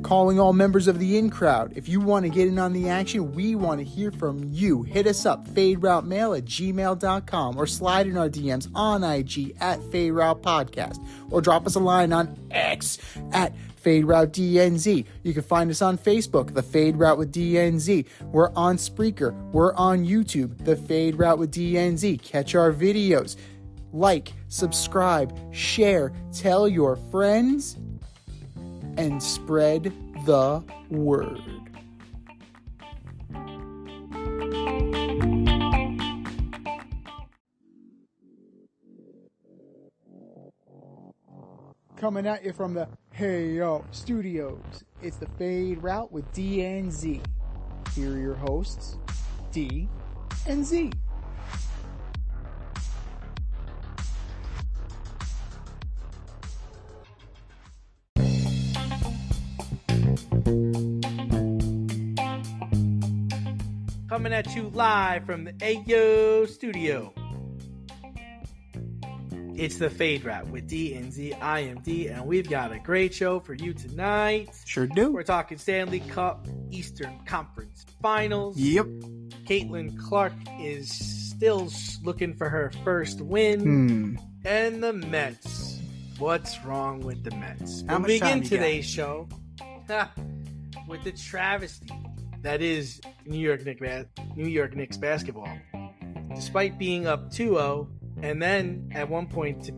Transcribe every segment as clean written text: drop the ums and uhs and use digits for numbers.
calling all members of the in-crowd. If you want to get in on the action, we want to hear from you. Hit us up, faderoutemail@gmail.com, or slide in our DMs on IG at FadeRoutePodcast, or drop us a line on X at FadeRouteDNZ. You can find us on Facebook, The Fade Route with DNZ. We're on Spreaker. We're on YouTube, The Fade Route with DNZ. Catch our videos. Like, subscribe, share, tell your friends, and spread the word. Coming at you from the Hey Yo Studios, it's the Fade Route with DNZ. Here are your hosts, D and Z. Coming at you live from the Ayo Studio. It's the Fade Route with D and Z. I am D, and we've got a great show for you tonight. Sure do. We're talking Stanley Cup Eastern Conference Finals. Yep. Caitlin Clark is still looking for her first win. And the Mets. What's wrong with the Mets? We'll begin today's show with the travesty that is New York Knicks basketball. Despite being up 2-0, and then at one point to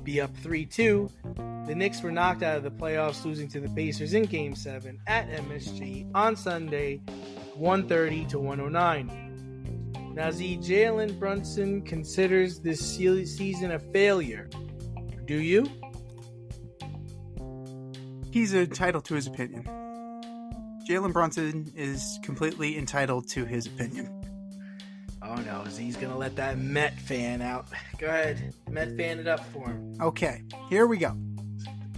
be up 3-2, the Knicks were knocked out of the playoffs, losing to the Pacers in Game 7 at MSG on Sunday, 130 to 109. Now, Jalen Brunson considers this season a failure. Do you? He's entitled to his opinion. Jalen Brunson is completely entitled to his opinion. Oh no, he's going to let that Met fan out. Go ahead, Met fan it up for him. Okay, here we go.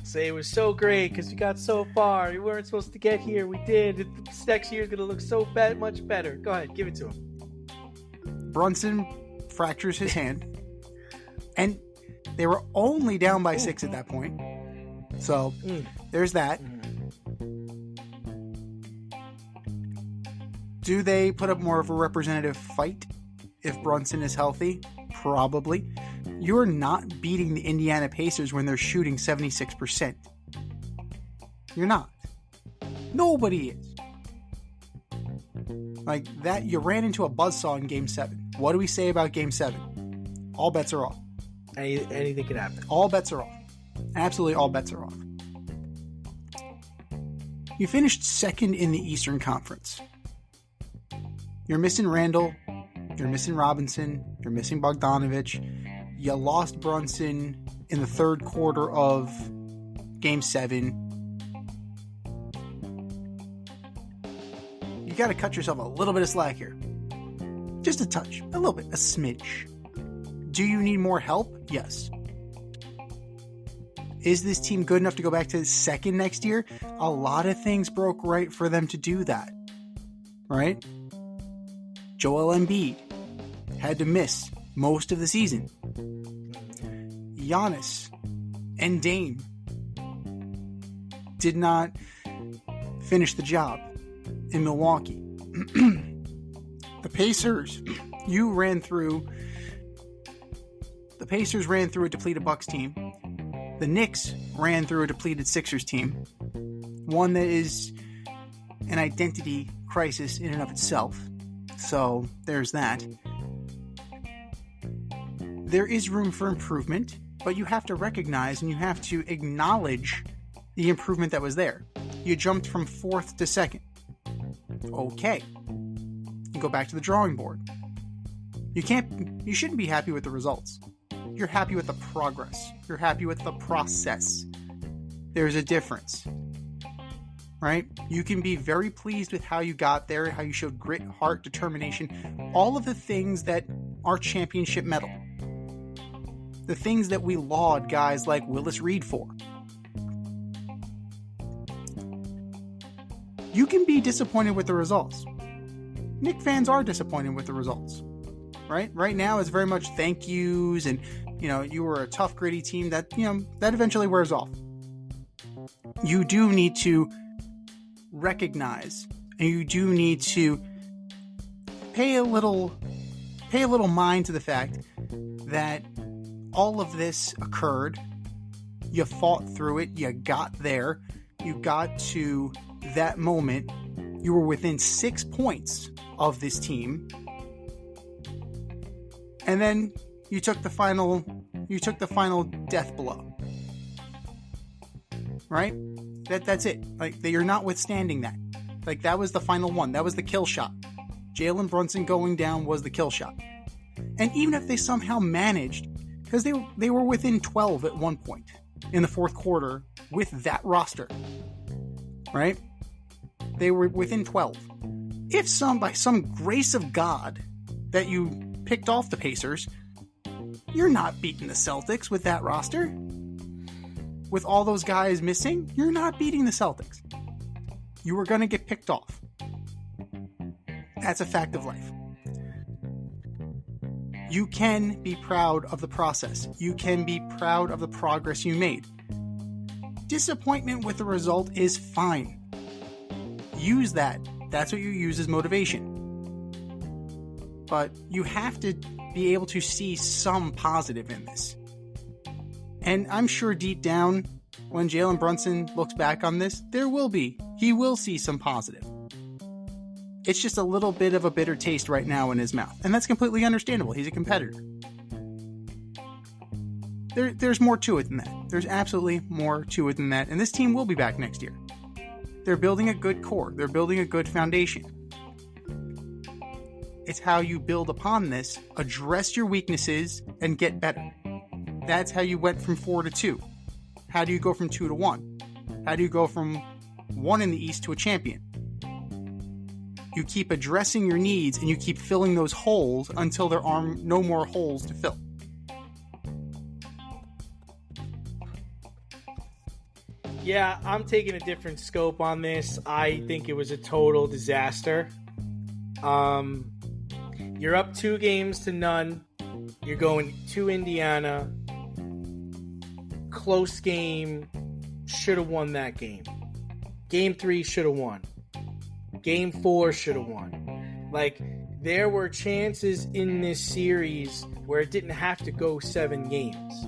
Say it was so great because we got so far. We weren't supposed to get here. We did. This next year's going to look so much better. Go ahead, give it to him. Brunson fractures his hand. And they were only down by 6 at that point. So, there's that. Do they put up more of a representative fight if Brunson is healthy? Probably. You're not beating the Indiana Pacers when they're shooting 76%. You're not. Nobody is. Like that, you ran into a buzzsaw in Game 7. What do we say about Game 7? All bets are off. Anything could happen. All bets are off. Absolutely all bets are off. You finished second in the Eastern Conference. You're missing Randall. You're missing Robinson. You're missing Bogdanovich. You lost Brunson in the third quarter of Game 7. You got to cut yourself a little bit of slack here. Just a touch. A little bit. A smidge. Do you need more help? Yes. Is this team good enough to go back to second next year? A lot of things broke right for them to do that. Right? Joel Embiid had to miss most of the season. Giannis and Dame did not finish the job in Milwaukee. The Pacers ran through a depleted Bucks team. The Knicks ran through a depleted Sixers team. One that is an identity crisis in and of itself. So there's that. There is room for improvement, but you have to recognize and you have to acknowledge the improvement that was there. You jumped from 4th to 2nd. Okay. You go back to the drawing board. You shouldn't be happy with the results. You're happy with the progress. You're happy with the process. There's a difference. Right? You can be very pleased with how you got there, how you showed grit, heart, determination, all of the things that are championship medal. The things that we laud guys like Willis Reed for. You can be disappointed with the results. Knicks fans are disappointed with the results. Right? Right now it's very much thank yous and, you were a tough, gritty team that eventually wears off. You do need to recognize, and you do need to pay a little mind to the fact that all of this occurred. You fought through it. You got there. You got to that moment. You were within 6 points of this team. And then you took the final death blow. Right? That's it. Like, you're not withstanding that. Like, that was the final one. That was the kill shot. Jalen Brunson going down was the kill shot. And even if they somehow managed, because they were within 12 at one point in the fourth quarter with that roster, right? They were within 12. If by some grace of God that you picked off the Pacers, you're not beating the Celtics with that roster. With all those guys missing, you're not beating the Celtics. You were going to get picked off. That's a fact of life. You can be proud of the process. You can be proud of the progress you made. Disappointment with the result is fine. Use that. That's what you use as motivation. But you have to be able to see some positive in this. And I'm sure deep down, when Jalen Brunson looks back on this, he will see some positive. It's just a little bit of a bitter taste right now in his mouth. And that's completely understandable. He's a competitor. There's more to it than that. There's absolutely more to it than that. And this team will be back next year. They're building a good core. They're building a good foundation. It's how you build upon this, address your weaknesses, and get better. That's how you went from 4 to 2. How do you go from 2 to 1? How do you go from 1 in the East to a champion? You keep addressing your needs and you keep filling those holes until there are no more holes to fill. Yeah, I'm taking a different scope on this. I think it was a total disaster. You're up 2 games to none. You're going to Indiana. Close game. Should have won that game. Game 3 should have won. Game 4 should have won. Like, there were chances in this series where it didn't have to go 7 games.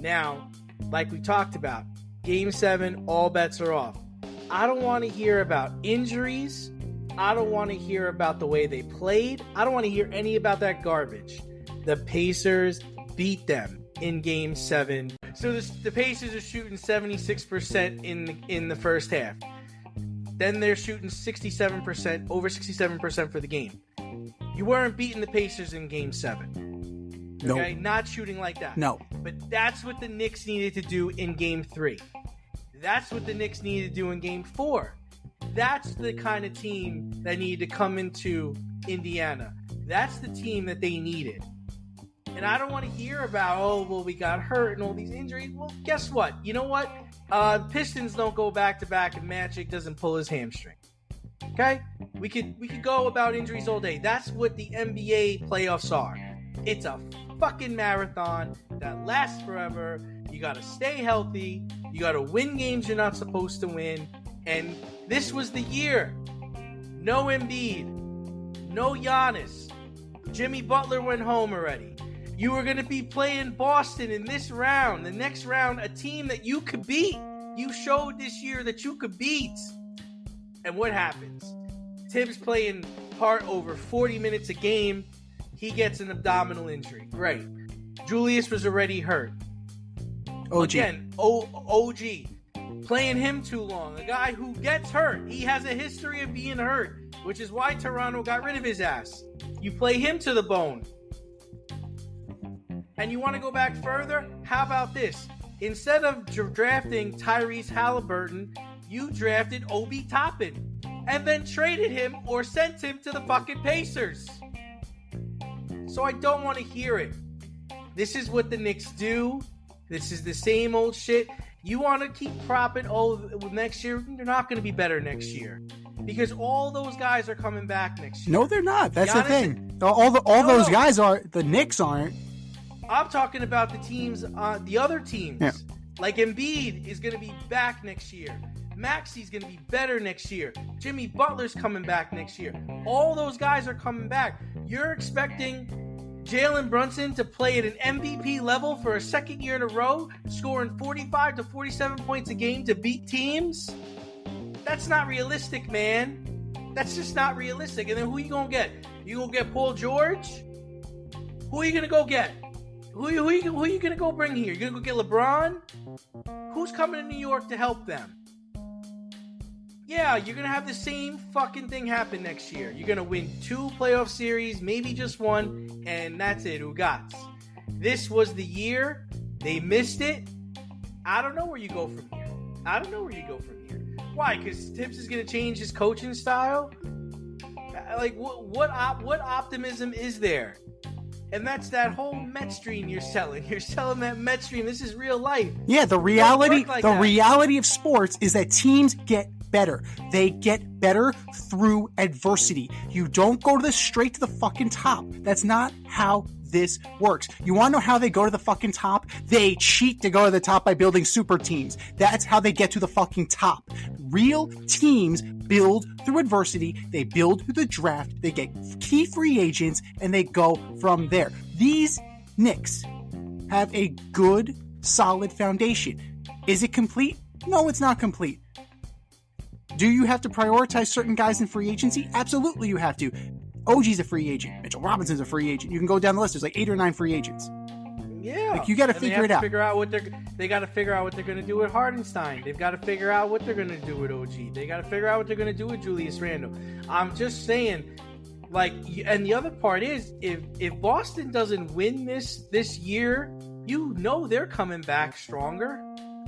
Now, like we talked about, Game 7, all bets are off. I don't want to hear about injuries. I don't want to hear about the way they played. I don't want to hear any about that garbage. The Pacers beat them in Game 7. So the Pacers are shooting 76% in the first half. Then they're shooting 67%, over 67% for the game. You weren't beating the Pacers in Game 7. Okay? Nope. Not shooting like that. No. But that's what the Knicks needed to do in Game 3. That's what the Knicks needed to do in Game 4. That's the kind of team that needed to come into Indiana. That's the team that they needed. And I don't want to hear about, we got hurt and all these injuries. Well, guess what? You know what? Pistons don't go back-to-back and Magic doesn't pull his hamstring. Okay? We could go about injuries all day. That's what the NBA playoffs are. It's a fucking marathon that lasts forever. You got to stay healthy. You got to win games you're not supposed to win. And this was the year. No Embiid. No Giannis. Jimmy Butler went home already. You were going to be playing Boston in this round. The next round, a team that you could beat. You showed this year that you could beat. And what happens? Tibbs playing part over 40 minutes a game. He gets an abdominal injury. Great. Julius was already hurt. OG. Again, OG. Playing him too long. A guy who gets hurt. He has a history of being hurt, which is why Toronto got rid of his ass. You play him to the bone. And you want to go back further? How about this? Instead of drafting Tyrese Halliburton, you drafted Obi Toppin and then traded him or sent him to the fucking Pacers. So I don't want to hear it. This is what the Knicks do. This is the same old shit. You want to keep propping, next year, they're not going to be better next year. Because all those guys are coming back next year. No, they're not. That's the thing. Those guys are. The Knicks aren't. I'm talking about the teams, the other teams. Yeah. Like Embiid is going to be back next year. Maxi's going to be better next year. Jimmy Butler's coming back next year. All those guys are coming back. You're expecting Jalen Brunson to play at an MVP level for a second year in a row, scoring 45 to 47 points a game to beat teams? That's not realistic, man. That's just not realistic. And then who you going to get? You going to get Paul George? Who are you going to go get? Who are you going to go bring here? You going to go get LeBron? Who's coming to New York to help them? Yeah, you're going to have the same fucking thing happen next year. You're going to win 2 playoff series, maybe just 1, and that's it. Ugats. This was the year. They missed it. I don't know where you go from here. Why? Because Tibbs is going to change his coaching style? Like, what optimism is there? And that's that whole Mets dream you're selling. You're selling that Mets dream. This is real life. Yeah, the reality of sports is that teams get better. They get better through adversity. You don't go straight to the fucking top. That's not how this works. You want to know how they go to the fucking top? They cheat to go to the top by building super teams. That's how they get to the fucking top. Real teams build through adversity. They build through the draft. They get key free agents and they go from there. These Knicks have a good, solid foundation. Is it complete? No, it's not complete. Do you have to prioritize certain guys in free agency? Absolutely you have to. OG's a free agent. Mitchell Robinson's a free agent. You can go down the list. There's like 8 or 9 free agents. Yeah. Like, you got to figure it out. They got to figure out what they're going to do with Hardenstein. They've got to figure out what they're going to do with OG. They got to figure out what they're going to do with Julius Randle. I'm just saying, like, and the other part is, if Boston doesn't win this year, you know they're coming back stronger.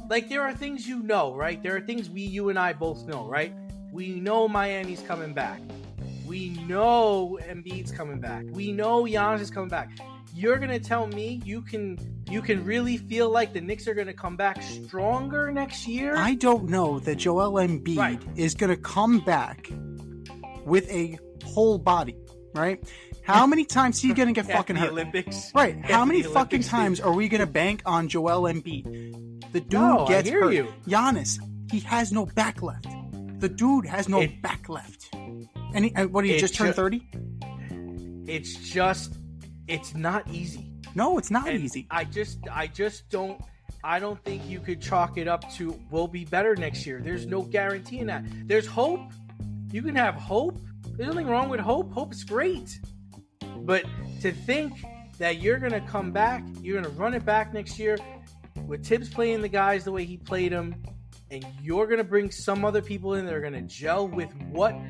Like, there are things you know, right? There are things you and I both know, right? We know Miami's coming back. We know Embiid's coming back. We know Giannis is coming back. You're going to tell me you can really feel like the Knicks are going to come back stronger next year? I don't know that Joel Embiid is going to come back with a whole body, right? How many times is he going to get fucking hurt? Olympics. Right. How many fucking times are we going to bank on Joel Embiid? The dude gets hurt. You. Giannis, he has no back left. The dude has no back left. And he just turned 30? It's not easy. No, it's not easy. I don't think you could chalk it up to we'll be better next year. There's no guarantee in that. There's hope. You can have hope. There's nothing wrong with hope. Hope is great. But to think that you're going to come back, you're going to run it back next year with Tibbs playing the guys the way he played them, and you're going to bring some other people in that are going to gel with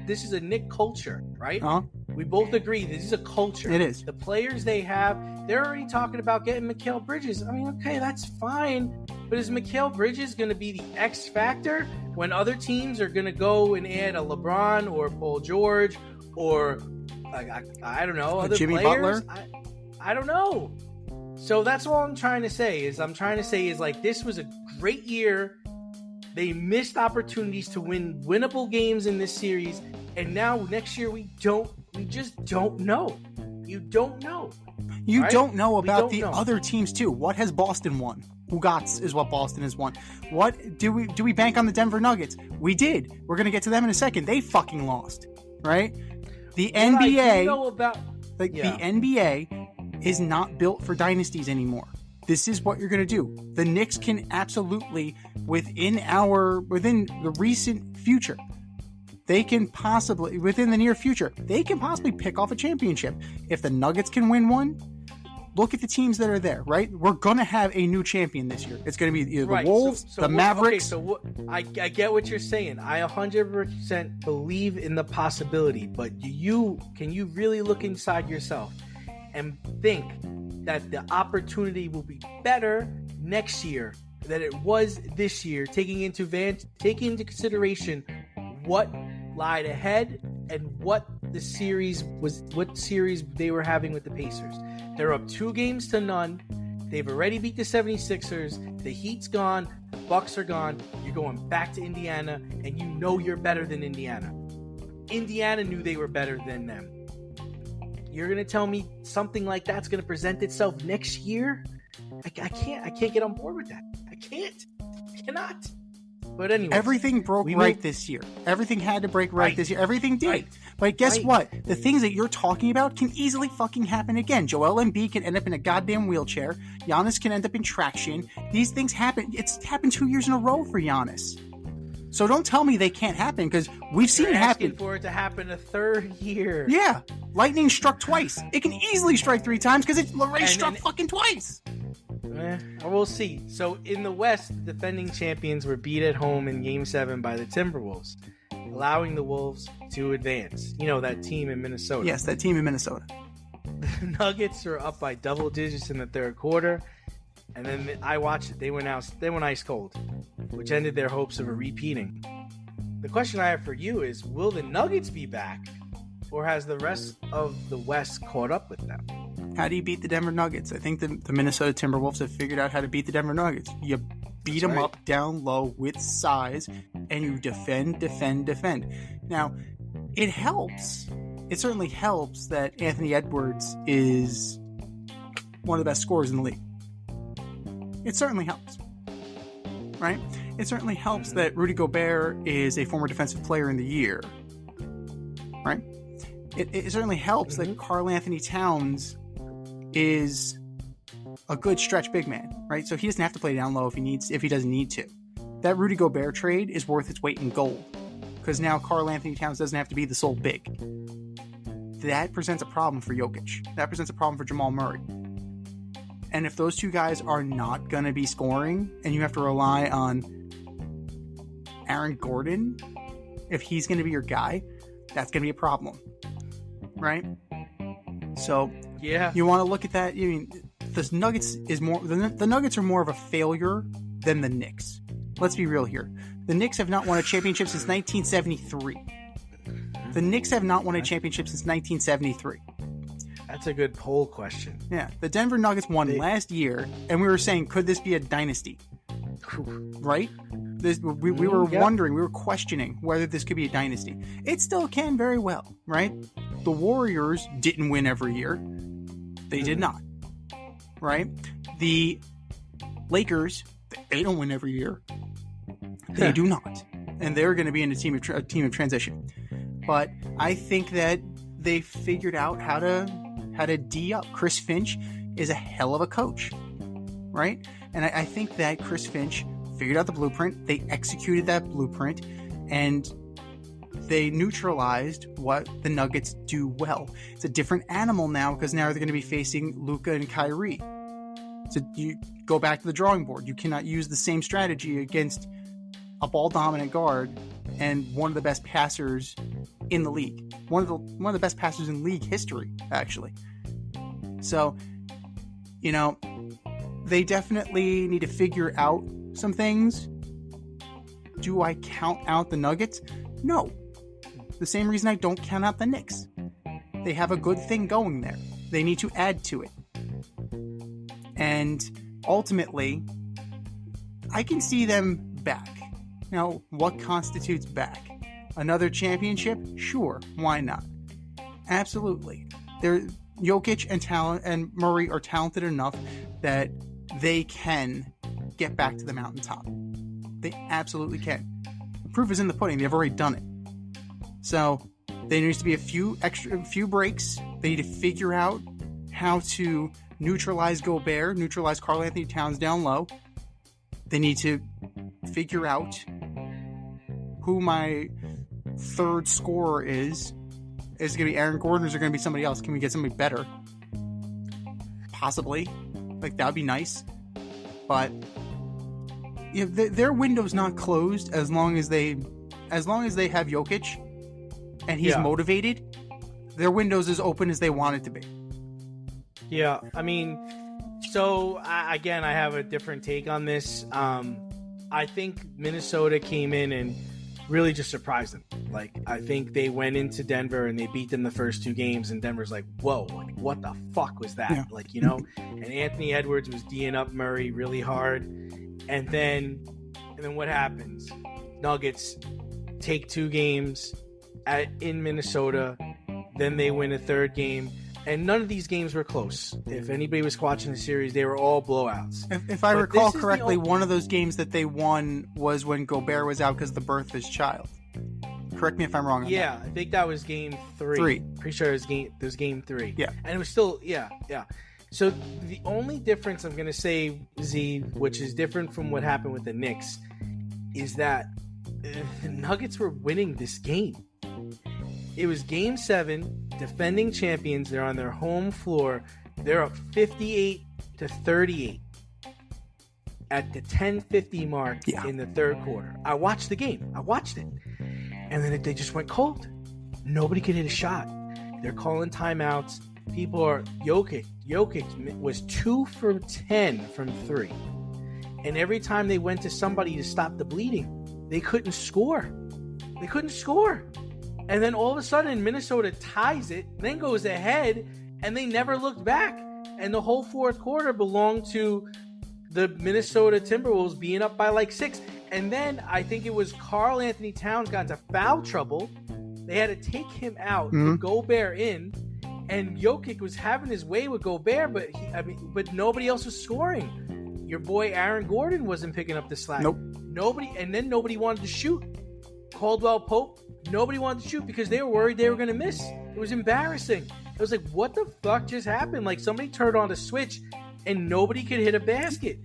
this is a Knick culture, right? Uh-huh. We both agree this is a culture. It is. The players they have, they're already talking about getting Mikal Bridges. I mean, okay, that's fine. But is Mikal Bridges going to be the X factor when other teams are going to go and add a LeBron or Paul George or, like, I don't know, other Jimmy players? Butler? I don't know. So that's all I'm trying to say is like, this was a great year. They missed opportunities to win winnable games in this series. And now next year we just don't know. You don't know. You right? don't know about the other teams too. What has Boston won? Ugats is what Boston has won. What do we bank on the Denver Nuggets? We did. We're going to get to them in a second. They fucking lost, right? The NBA, the NBA is not built for dynasties anymore. This is what you're going to do. The Knicks can absolutely, within the recent future, within the near future, they can possibly pick off a championship. If the Nuggets can win one, look at the teams that are there, right? We're going to have a new champion this year. It's going to be either the Wolves, the Mavericks. I get what you're saying. I 100% believe in the possibility, but can you really look inside yourself and think that the opportunity will be better next year than it was this year, taking into consideration what lied ahead and what series they were having with the Pacers. They're up 2-0. They've already beat the 76ers. The Heat's gone. The Bucks are gone. You're going back to Indiana, and you know you're better than Indiana. Indiana knew they were better than them. You're going to tell me something like that's going to present itself next year? I can't get on board with that. I cannot. But anyway, everything broke this year. Everything had to break right this year. Everything did. Right. But guess what? The things that you're talking about can easily fucking happen again. Joel Embiid can end up in a goddamn wheelchair. Giannis can end up in traction. These things happen. It's happened 2 years in a row for Giannis. So don't tell me they can't happen, because we've seen it happen. Asking for it to happen a third year. Yeah. Lightning struck twice. It can easily strike 3 times because it's already struck fucking twice. We'll see. So in the West, the defending champions were beat at home in Game 7 by the Timberwolves, allowing the Wolves to advance. You know, that team in Minnesota. Yes, that team in Minnesota. The Nuggets were up by double digits in the third quarter, and then I watched it. They went ice cold, which ended their hopes of a repeating. The question I have for you is, will the Nuggets be back, or has the rest of the West caught up with them? How do you beat the Denver Nuggets? I think the Minnesota Timberwolves have figured out how to beat the Denver Nuggets. You beat them up down low with size, and you defend. Now, it helps. It certainly helps that Anthony Edwards is one of the best scorers in the league. It certainly helps, right? It certainly helps that Rudy Gobert is a former Defensive Player in the Year, right? It certainly helps that Karl Anthony Towns is a good stretch big man, right? So he doesn't have to play down low if he doesn't need to. That Rudy Gobert trade is worth its weight in gold, because now Karl Anthony Towns doesn't have to be the sole big. That presents a problem for Jokic. That presents a problem for Jamal Murray. And if those two guys are not going to be scoring, and you have to rely on Aaron Gordon, if he's going to be your guy, that's going to be a problem, right? So yeah, you want to look at that. I mean, the Nuggets the Nuggets are more of a failure than the Knicks. Let's be real here. The Knicks have not won a championship since 1973. The Knicks have not won a championship since 1973. That's a good poll question. Yeah, the Denver Nuggets won last year, and we were saying, could this be a dynasty? Right? We were wondering, we were questioning whether this could be a dynasty. It still can very well, right? The Warriors didn't win every year. They did not, right? The Lakers, they don't win every year. They do not. And they're going to be in a team of transition. But I think that they figured out how to D up. Chris Finch is a hell of a coach, right? And I think that Chris Finch figured out the blueprint. They executed that blueprint, and they neutralized what the Nuggets do well. It's a different animal now, because now they're going to be facing Luka and Kyrie. So you go back to the drawing board. You cannot use the same strategy against a ball-dominant guard and one of the best passers in the league. One of the best passers in league history, actually. So, you know, they definitely need to figure out some things. Do I count out the Nuggets? No. The same reason I don't count out the Knicks. They have a good thing going there. They need to add to it. And ultimately, I can see them back. Now, what constitutes back? Another championship? Sure, why not? Absolutely. Jokic and Murray are talented enough that they can get back to the mountaintop. They absolutely can. The proof is in the pudding. They've already done it. So there needs to be a few breaks. They need to figure out how to neutralize Gobert, neutralize Karl Anthony Towns down low. They need to figure out who my third scorer is. Is it going to be Aaron Gordon, or is it going to be somebody else? Can we get somebody better? Possibly. Like, that would be nice. But you know, their window's not closed as long as they have Jokic and he's motivated. Their window's as open as they want it to be. Yeah, I mean, so again, I have a different take on this. I think Minnesota came in and really just surprised them. Like, I think they went into Denver and they beat them the first 2 games, and Denver's like, whoa, like, what the fuck was that? Yeah. Like, you know, and Anthony Edwards was D'ing up Murray really hard. And then what happens? Nuggets take 2 games in Minnesota. Then they win a 3rd game. And none of these games were close. If anybody was watching the series, they were all blowouts. If I recall correctly, one of those games that they won was when Gobert was out because of the birth of his child. Correct me if I'm wrong on that. I think that was game 3. Pretty sure it was game 3. Yeah. And it was still, yeah. So the only difference I'm going to say, Z, which is different from what happened with the Knicks, is that the Nuggets were winning this game. It was game 7, defending champions. They're on their home floor. They're up 58-38 at the 10:50 mark in the third quarter. I watched the game. I watched it. And then they just went cold. Nobody could hit a shot. They're calling timeouts. People are Jokic was 2 for 10 from 3. And every time they went to somebody to stop the bleeding, they couldn't score. And then all of a sudden, Minnesota ties it, then goes ahead, and they never looked back. And the whole fourth quarter belonged to the Minnesota Timberwolves being up by like 6. And then I think it was Karl Anthony Towns got into foul trouble. They had to take him out, put Gobert in, and Jokic was having his way with Gobert, but nobody else was scoring. Your boy Aaron Gordon wasn't picking up the slack. Nope. Nobody wanted to shoot. Caldwell Pope, nobody wanted to shoot because they were worried they were going to miss. It was embarrassing. It was like, what the fuck just happened? Like somebody turned on the switch and nobody could hit a basket.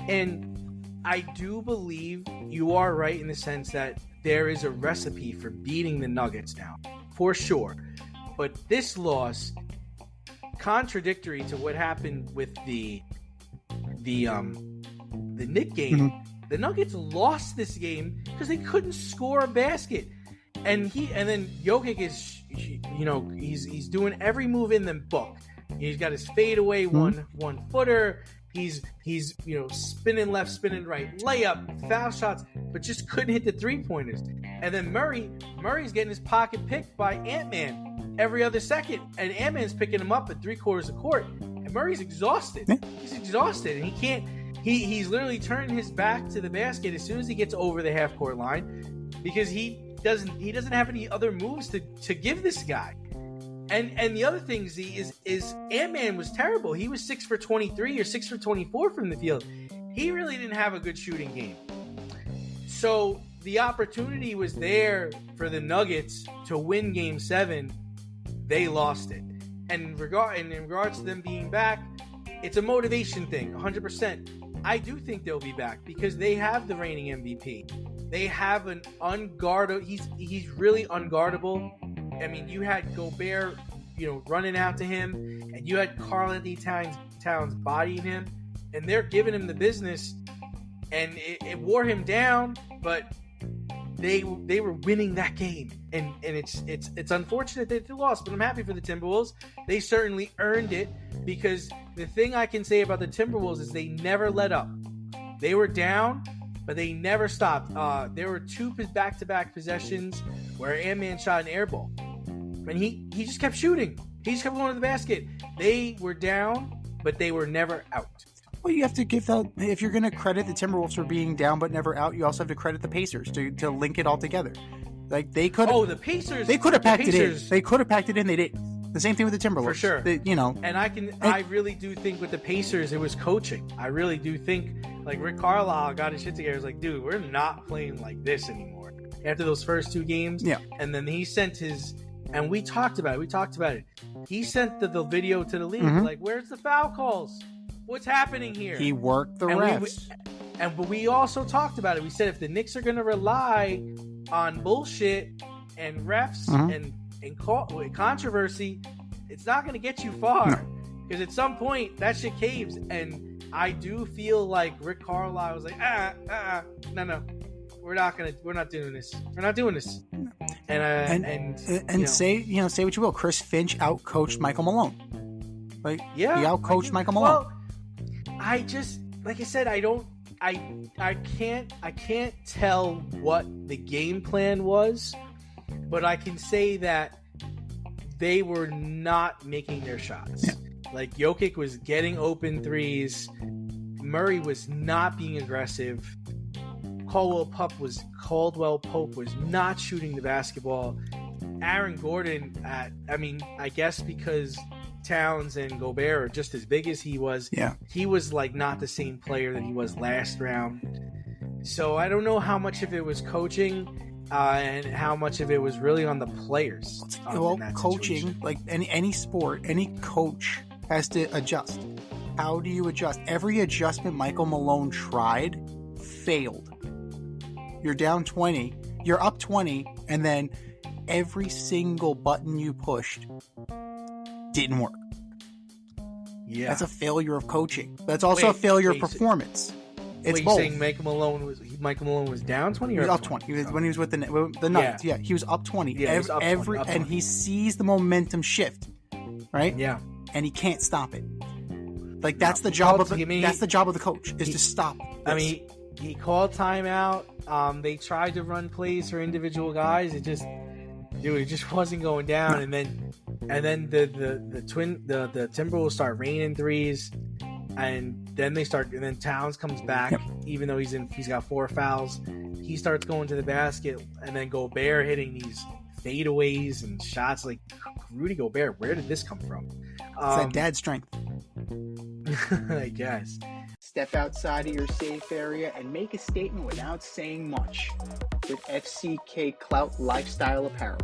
And I do believe you are right in the sense that there is a recipe for beating the Nuggets now, for sure. But this loss, contradictory to what happened with the Knicks game, the Nuggets lost this game because they couldn't score a basket. And then Jokic is, he's doing every move in the book. He's got his fadeaway one footer. He's spinning left, spinning right, layup, foul shots, but just couldn't hit the 3-pointers. And then Murray's getting his pocket picked by Ant-Man every other second, and Ant-Man's picking him up at 3/4 of court. And Murray's exhausted. He's exhausted, and he can't. He's literally turning his back to the basket as soon as he gets over the half-court line because he doesn't have any other moves to give this guy. And the other thing, Z, is Ant-Man was terrible. He was 6 for 23 or 6 for 24 from the field. He really didn't have a good shooting game. So the opportunity was there for the Nuggets to win Game 7. They lost it. And in regards to them being back, it's a motivation thing, 100%. I do think they'll be back because they have the reigning MVP. They have an unguardable. He's really unguardable. I mean, you had Gobert, running out to him, and you had Karl Anthony Towns bodying him, and they're giving him the business, and it wore him down, but they were winning that game, and it's unfortunate that they lost, but I'm happy for the Timberwolves. They certainly earned it because the thing I can say about the Timberwolves is they never let up. They were down, but they never stopped. There were 2 back-to-back possessions where Ant-Man shot an air ball. And he just kept shooting. He just kept going to the basket. They were down, but they were never out. Well, you have to give that. If you're going to credit the Timberwolves for being down but never out, you also have to credit the Pacers to link it all together. Like they could. Oh, the Pacers. They could have packed it in. They could have packed it in. They didn't. The same thing with the Timberwolves. For sure. And I really do think with the Pacers, it was coaching. I really do think like Rick Carlisle got his shit together. He's like, dude, we're not playing like this anymore. After those first 2 games. Yeah. And then he sent his. And we talked about it. He sent the video to the league. Like, where's the foul calls? What's happening here? He worked the refs. But we also talked about it. We said if the Knicks are going to rely on bullshit and refs and controversy, it's not going to get you far. Because at some point, that shit caves. And I do feel like Rick Carlisle was like, no. We're not doing this. We're not doing this. And say what you will. Chris Finch outcoached Michael Malone. Like he outcoached Michael Malone. Well, I just like I said, I can't tell what the game plan was, but I can say that they were not making their shots. Yeah. Like Jokic was getting open threes. Murray was not being aggressive. Caldwell Pope was not shooting the basketball. Aaron Gordon, I guess because Towns and Gobert are just as big as he was. Yeah. He was like not the same player that he was last round. So I don't know how much of it was coaching and how much of it was really on the players. Well, coaching, like any sport, any coach has to adjust. How do you adjust? Every adjustment Michael Malone tried failed. You're down 20, you're up 20, and then every single button you pushed didn't work. Yeah. That's a failure of coaching. That's also a failure of performance. It's both. Saying Michael Malone was down 20 or he was up 20? When he was with the Nuggets. Yeah, he was up 20. Yeah, he was up 20, up 20. And he sees the momentum shift, right? Yeah. And he can't stop it. Like that's the job of the coach is to stop this. I mean, he called timeout. They tried to run plays for individual guys. It just wasn't going down. And then the Timberwolves start raining threes, and then Towns comes back, even though he's got 4 fouls. He starts going to the basket, and then Gobert hitting these fadeaways and shots. Like, Rudy Gobert, where did this come from? It's that dad strength. I guess. Step outside of your safe area and make a statement without saying much with FCK Clout Lifestyle Apparel.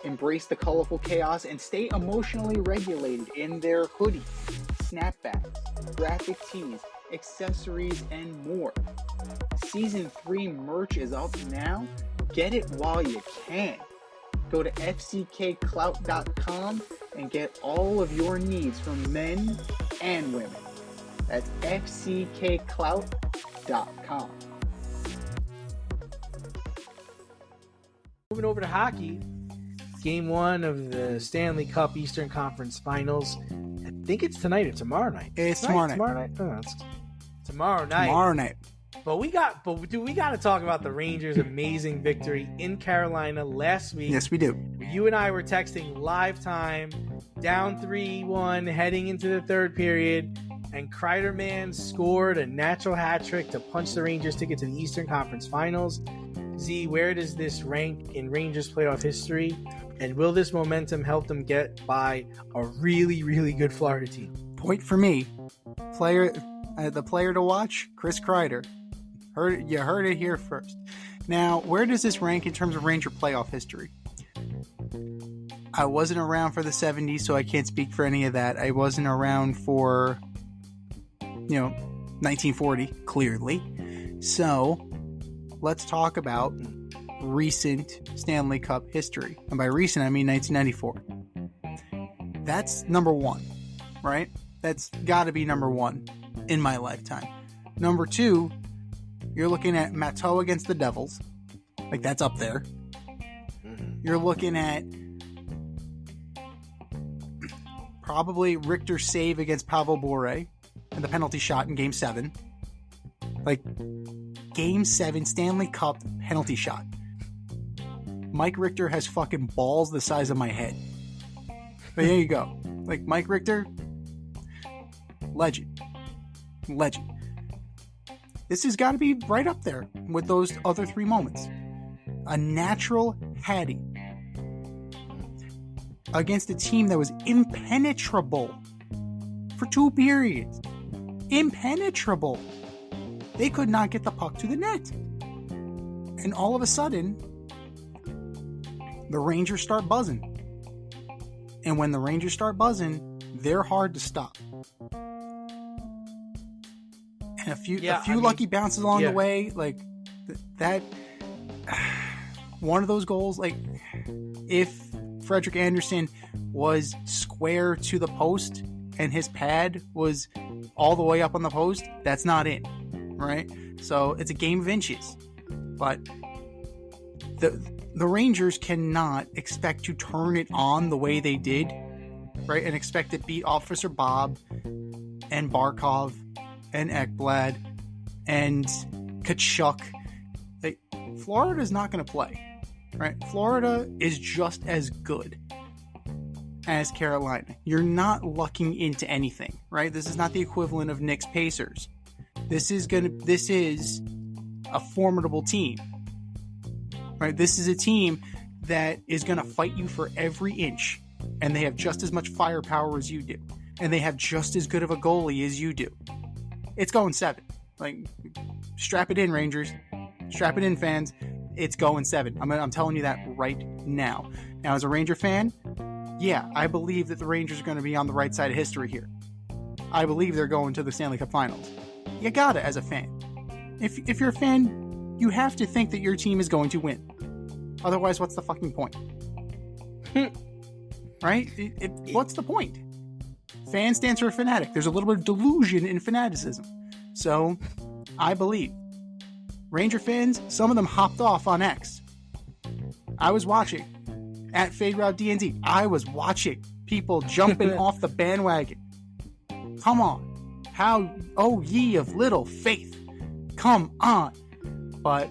Embrace the colorful chaos and stay emotionally regulated in their hoodies, snapbacks, graphic tees, accessories, and more. Season 3 merch is up now. Get it while you can. Go to fckclout.com and get all of your needs from men and women. That's fckclout.com. Moving over to hockey, Game 1 of the Stanley Cup Eastern Conference Finals. I think it's tonight or tomorrow night. It's tomorrow night. Oh, it's tomorrow night. Tomorrow night. But we got to talk about the Rangers' amazing victory in Carolina last week. Yes, we do. You and I were texting live time, down 3-1, heading into the third period, and Kreiderman scored a natural hat trick to punch the Rangers' ticket to the Eastern Conference Finals. Z, where does this rank in Rangers playoff history? And will this momentum help them get by a really, really good Florida team? Point for me. The player to watch, Chris Kreider. You heard it here first. Now, where does this rank in terms of Ranger playoff history? I wasn't around for the 70s, so I can't speak for any of that. I wasn't around for, 1940, clearly. So, let's talk about recent Stanley Cup history. And by recent, I mean 1994. That's number one, right? That's got to be number one in my lifetime. Number two, you're looking at Matteau against the Devils. Like, that's up there. You're looking at probably Richter's save against Pavel Bure and the penalty shot in Game 7. Like, Game 7 Stanley Cup penalty shot. Mike Richter has fucking balls the size of my head. But there you go. Like, Mike Richter, legend. This has got to be right up there with those other 3 moments. A natural Hattie against a team that was impenetrable for 2 periods. Impenetrable. They could not get the puck to the net. And all of a sudden, the Rangers start buzzing. And when the Rangers start buzzing, they're hard to stop. And a few lucky bounces along the way, like that. One of those goals, like if Frederik Andersen was square to the post and his pad was all the way up on the post, that's not it, right? So it's a game of inches. But the Rangers cannot expect to turn it on the way they did, right? And expect to beat Officer Bob and Barkov and Ekblad and Kachuk. Like, Florida's not going to play, right? Florida is just as good as Carolina. You're not lucking into anything, right? This is not the equivalent of Knicks Pacers. This is a formidable team, right? This is a team that is going to fight you for every inch. and they have just as much firepower as you do, and they have just as good of a goalie as you do, it's going 7. Like, strap it in, Rangers. Strap it in, fans. It's going 7. I'm telling you that right now. Now, as a Ranger fan, yeah, I believe that the Rangers are going to be on the right side of history here. I believe they're going to the Stanley Cup Finals. You gotta, as a fan. If you're a fan, you have to think that your team is going to win. Otherwise, what's the fucking point? Right? What's the point? Fan stands for a fanatic. There's a little bit of delusion in fanaticism. So, I believe. Ranger fans, some of them hopped off on X. I was watching. At Fade Route DNZ, I was watching people jumping off the bandwagon. Come on. How, oh ye of little faith. Come on. But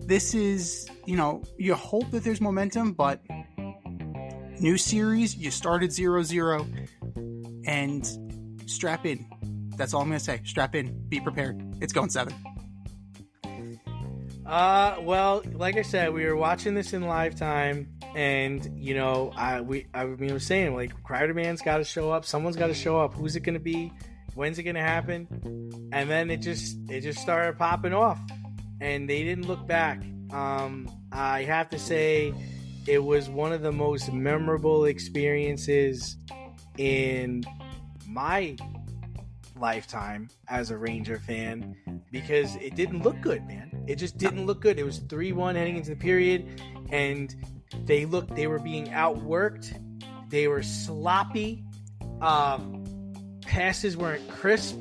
this is, you hope that there's momentum, but new series, you started 0-0, and strap in. That's all I'm going to say. Strap in. Be prepared. It's going 7. Well, like I said, we were watching this in live time, and I was saying, like, Kreider Man's got to show up. Someone's got to show up. Who's it going to be? When's it going to happen? And then it just started popping off, and they didn't look back. I have to say, it was one of the most memorable experiences in my lifetime as a Ranger fan, because it didn't look good, man. It just didn't look good. It was 3-1 heading into the period, and they were being outworked. They were sloppy. Passes weren't crisp,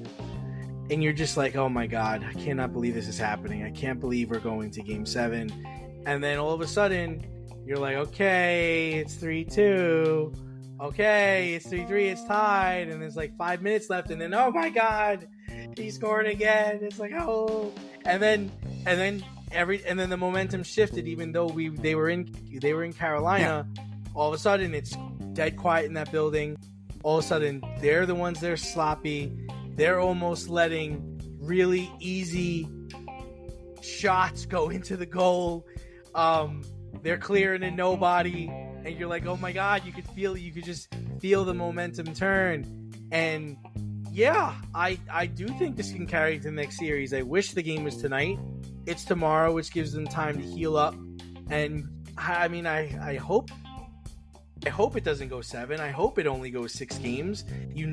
and you're just like, oh my God, I cannot believe this is happening. I can't believe we're going to Game 7. And then all of a sudden, you're like, okay, it's 3-2. Okay, it's 3-3, it's tied, and there's like 5 minutes left, and then, oh my God, he scored again. It's like, oh, and then the momentum shifted. Even though they were in Carolina, all of a sudden it's dead quiet in that building. All of a sudden they're the ones that are sloppy. They're almost letting really easy shots go into the goal. They're clearing to nobody. And you're like, oh my God, you could just feel the momentum turn. And yeah, I do think this can carry to the next series. I wish the game was tonight. It's tomorrow, which gives them time to heal up. And I mean, I hope it doesn't go 7. I hope it only goes 6 games. The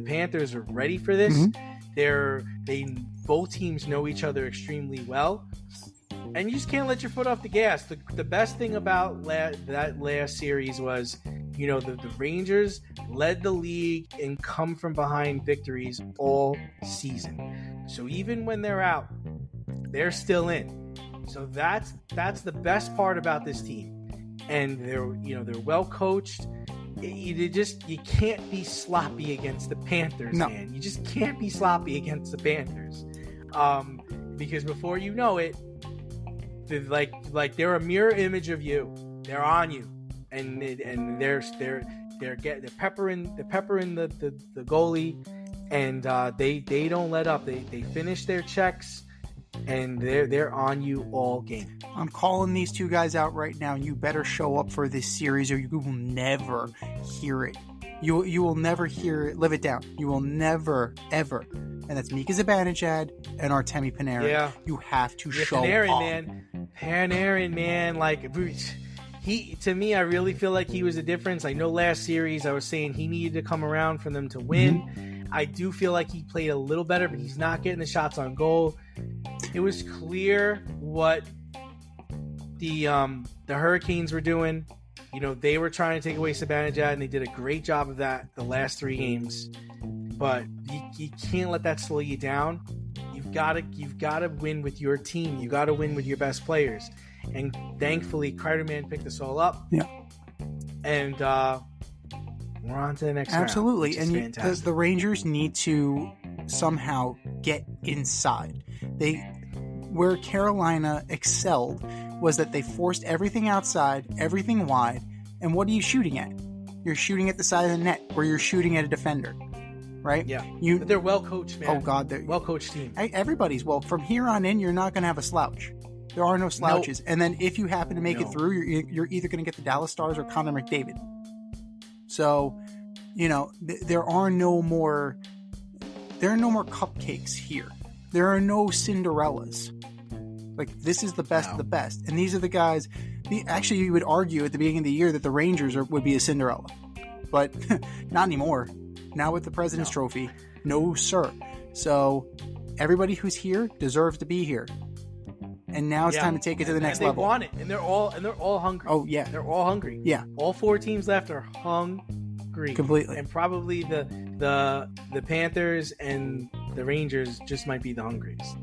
Panthers are ready for this. Mm-hmm. Both teams know each other extremely well. And you just can't let your foot off the gas. The best thing about that last series was, the Rangers led the league in come from behind victories all season. So even when they're out, they're still in. So that's the best part about this team. And they're well coached. You can't be sloppy against the Panthers, man. You just can't be sloppy against the Panthers. Because before you know it, they're a mirror image of you. They're on you, and they're peppering the goalie, and they don't let up. They finish their checks, and they're on you all game. I'm calling these two guys out right now. You better show up for this series, or you will never hear it. You will never hear it. Live it down. You will never ever. And that's Mika Zibanejad and Artemi Panarin. Yeah. You have to show Panarin, up. Panarin, man. Like, to me, I really feel like he was a difference. I know last series I was saying he needed to come around for them to win. Mm-hmm. I do feel like he played a little better, but he's not getting the shots on goal. It was clear what the Hurricanes were doing. They were trying to take away Zibanejad, and they did a great job of that the last 3 games. But you can't let that slow you down. You've got to win with your team. You got to win with your best players. And thankfully, Kreider Man picked us all up. Yeah. And we're on to the next round. Absolutely. And the Rangers need to somehow get inside. Where Carolina excelled was that they forced everything outside, everything wide. And what are you shooting at? You're shooting at the side of the net, or you're shooting at a defender. Right? Yeah. But they're well coached, man. Oh God, they're well coached team. Everybody's well. From here on in, you're not going to have a slouch. There are no slouches. Nope. And then if you happen to make it through, you're either going to get the Dallas Stars or Connor McDavid. So, there are no more cupcakes here. There are no Cinderellas. Like, this is the best of the best. And these are the guys. Actually, you would argue at the beginning of the year that the Rangers would be a Cinderella. But not anymore. Now with the President's Trophy, no, sir. So everybody who's here deserves to be here. And now it's time to take it to the next level. They want it, and they're all hungry. Oh yeah, they're all hungry. Yeah, all 4 teams left are hungry completely. And probably the Panthers and the Rangers just might be the hungriest.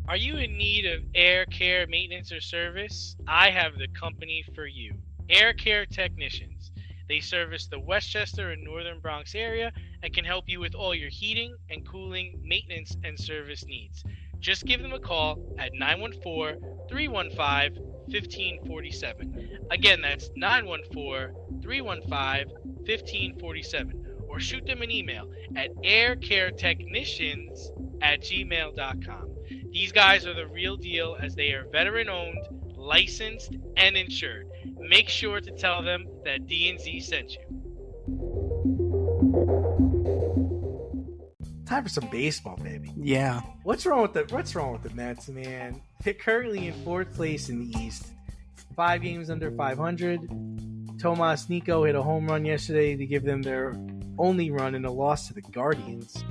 Are you in need of air care maintenance or service? I have the company for you. Air Care Technicians. They service the Westchester and Northern Bronx area and can help you with all your heating and cooling, maintenance, and service needs. Just give them a call at 914-315-1547. Again, that's 914-315-1547. Or shoot them an email at aircaretechnicians@gmail.com. These guys are the real deal as they are veteran-owned, licensed, and insured. Make sure to tell them that D&Z sent you. Time for some baseball, baby. Yeah. What's wrong with the Mets, man? They're currently in 4th place in the East. 5 games under 500. Tomas Nico hit a home run yesterday to give them their only run in a loss to the Guardians.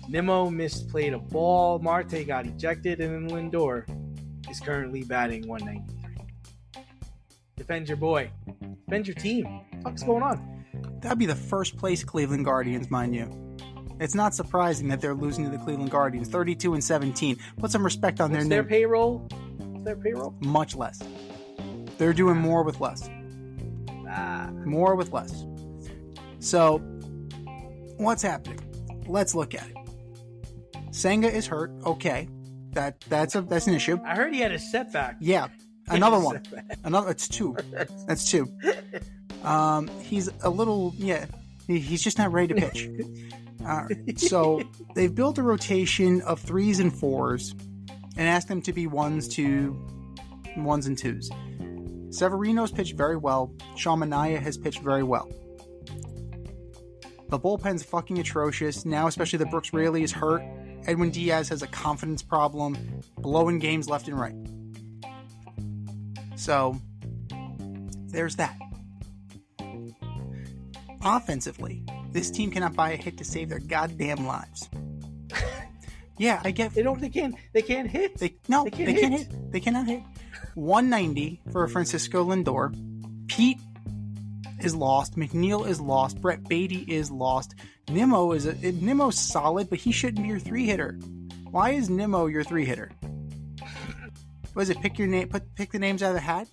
Nimmo misplayed a ball. Marte got ejected, and then Lindor is currently batting 193. Defend your boy. Defend your team. What's going on? That'd be the first place Cleveland Guardians, mind you. It's not surprising that they're losing to the Cleveland Guardians, 32-17. Put some respect on their name. Their payroll? Their payroll? Much less. They're doing more with less. More with less. So, what's happening? Let's look at it. Senga is hurt. Okay, that's an issue. I heard he had a setback. Yeah, another one. It's 2. That's 2. He's a little. Yeah, he's just not ready to pitch. So they've built a rotation of 3s and 4s, and asked them to be 1s and 2s. Severino's pitched very well. Sean Manaea has pitched very well. The bullpen's fucking atrocious now, especially that Brooks Raley is hurt. Edwin Diaz has a confidence problem, blowing games left and right. So, there's that. Offensively, this team cannot buy a hit to save their goddamn lives. Yeah, I get. They can't hit. They can't hit. They cannot hit. 190 for Francisco Lindor. Pete is lost. McNeil is lost. Brett Beatty is lost. Nimmo's solid, but he shouldn't be your 3-hitter. Why is Nimmo your 3-hitter? Was it pick the names out of the hat?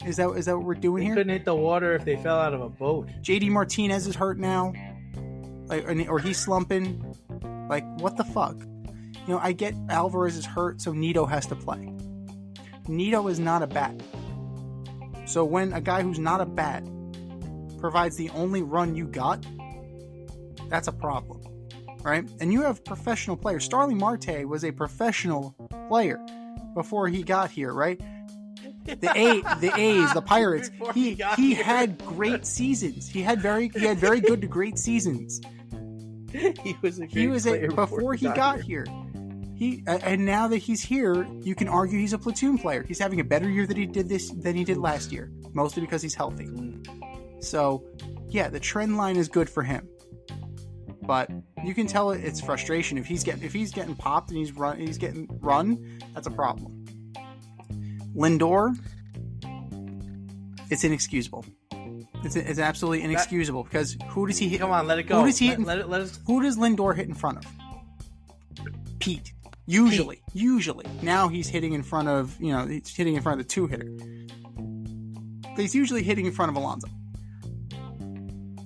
Is that what we're doing here? Couldn't hit the water if they fell out of a boat. JD Martinez is hurt now, or he's slumping. Like, what the fuck? I get Alvarez is hurt, so Nito has to play. Nito is not a bat. So when a guy who's not a bat provides the only run you got, that's a problem, right? And you have professional players. Starling Marte was a professional player before he got here, right? The A's, the Pirates. He had great seasons. He had very good to great seasons. He was a player before he got here. And now that he's here, you can argue he's a platoon player. He's having a better year than he did last year, mostly because he's healthy. So, yeah, the trend line is good for him. But you can tell it's frustration. If he's getting popped and he's getting run, that's a problem. Lindor, it's inexcusable. It's absolutely inexcusable because who does he hit? Come on, let it go. Who does he hit? Who does Lindor hit in front of? Pete. Usually. Now he's hitting in front of the 2-hitter. But he's usually hitting in front of Alonso.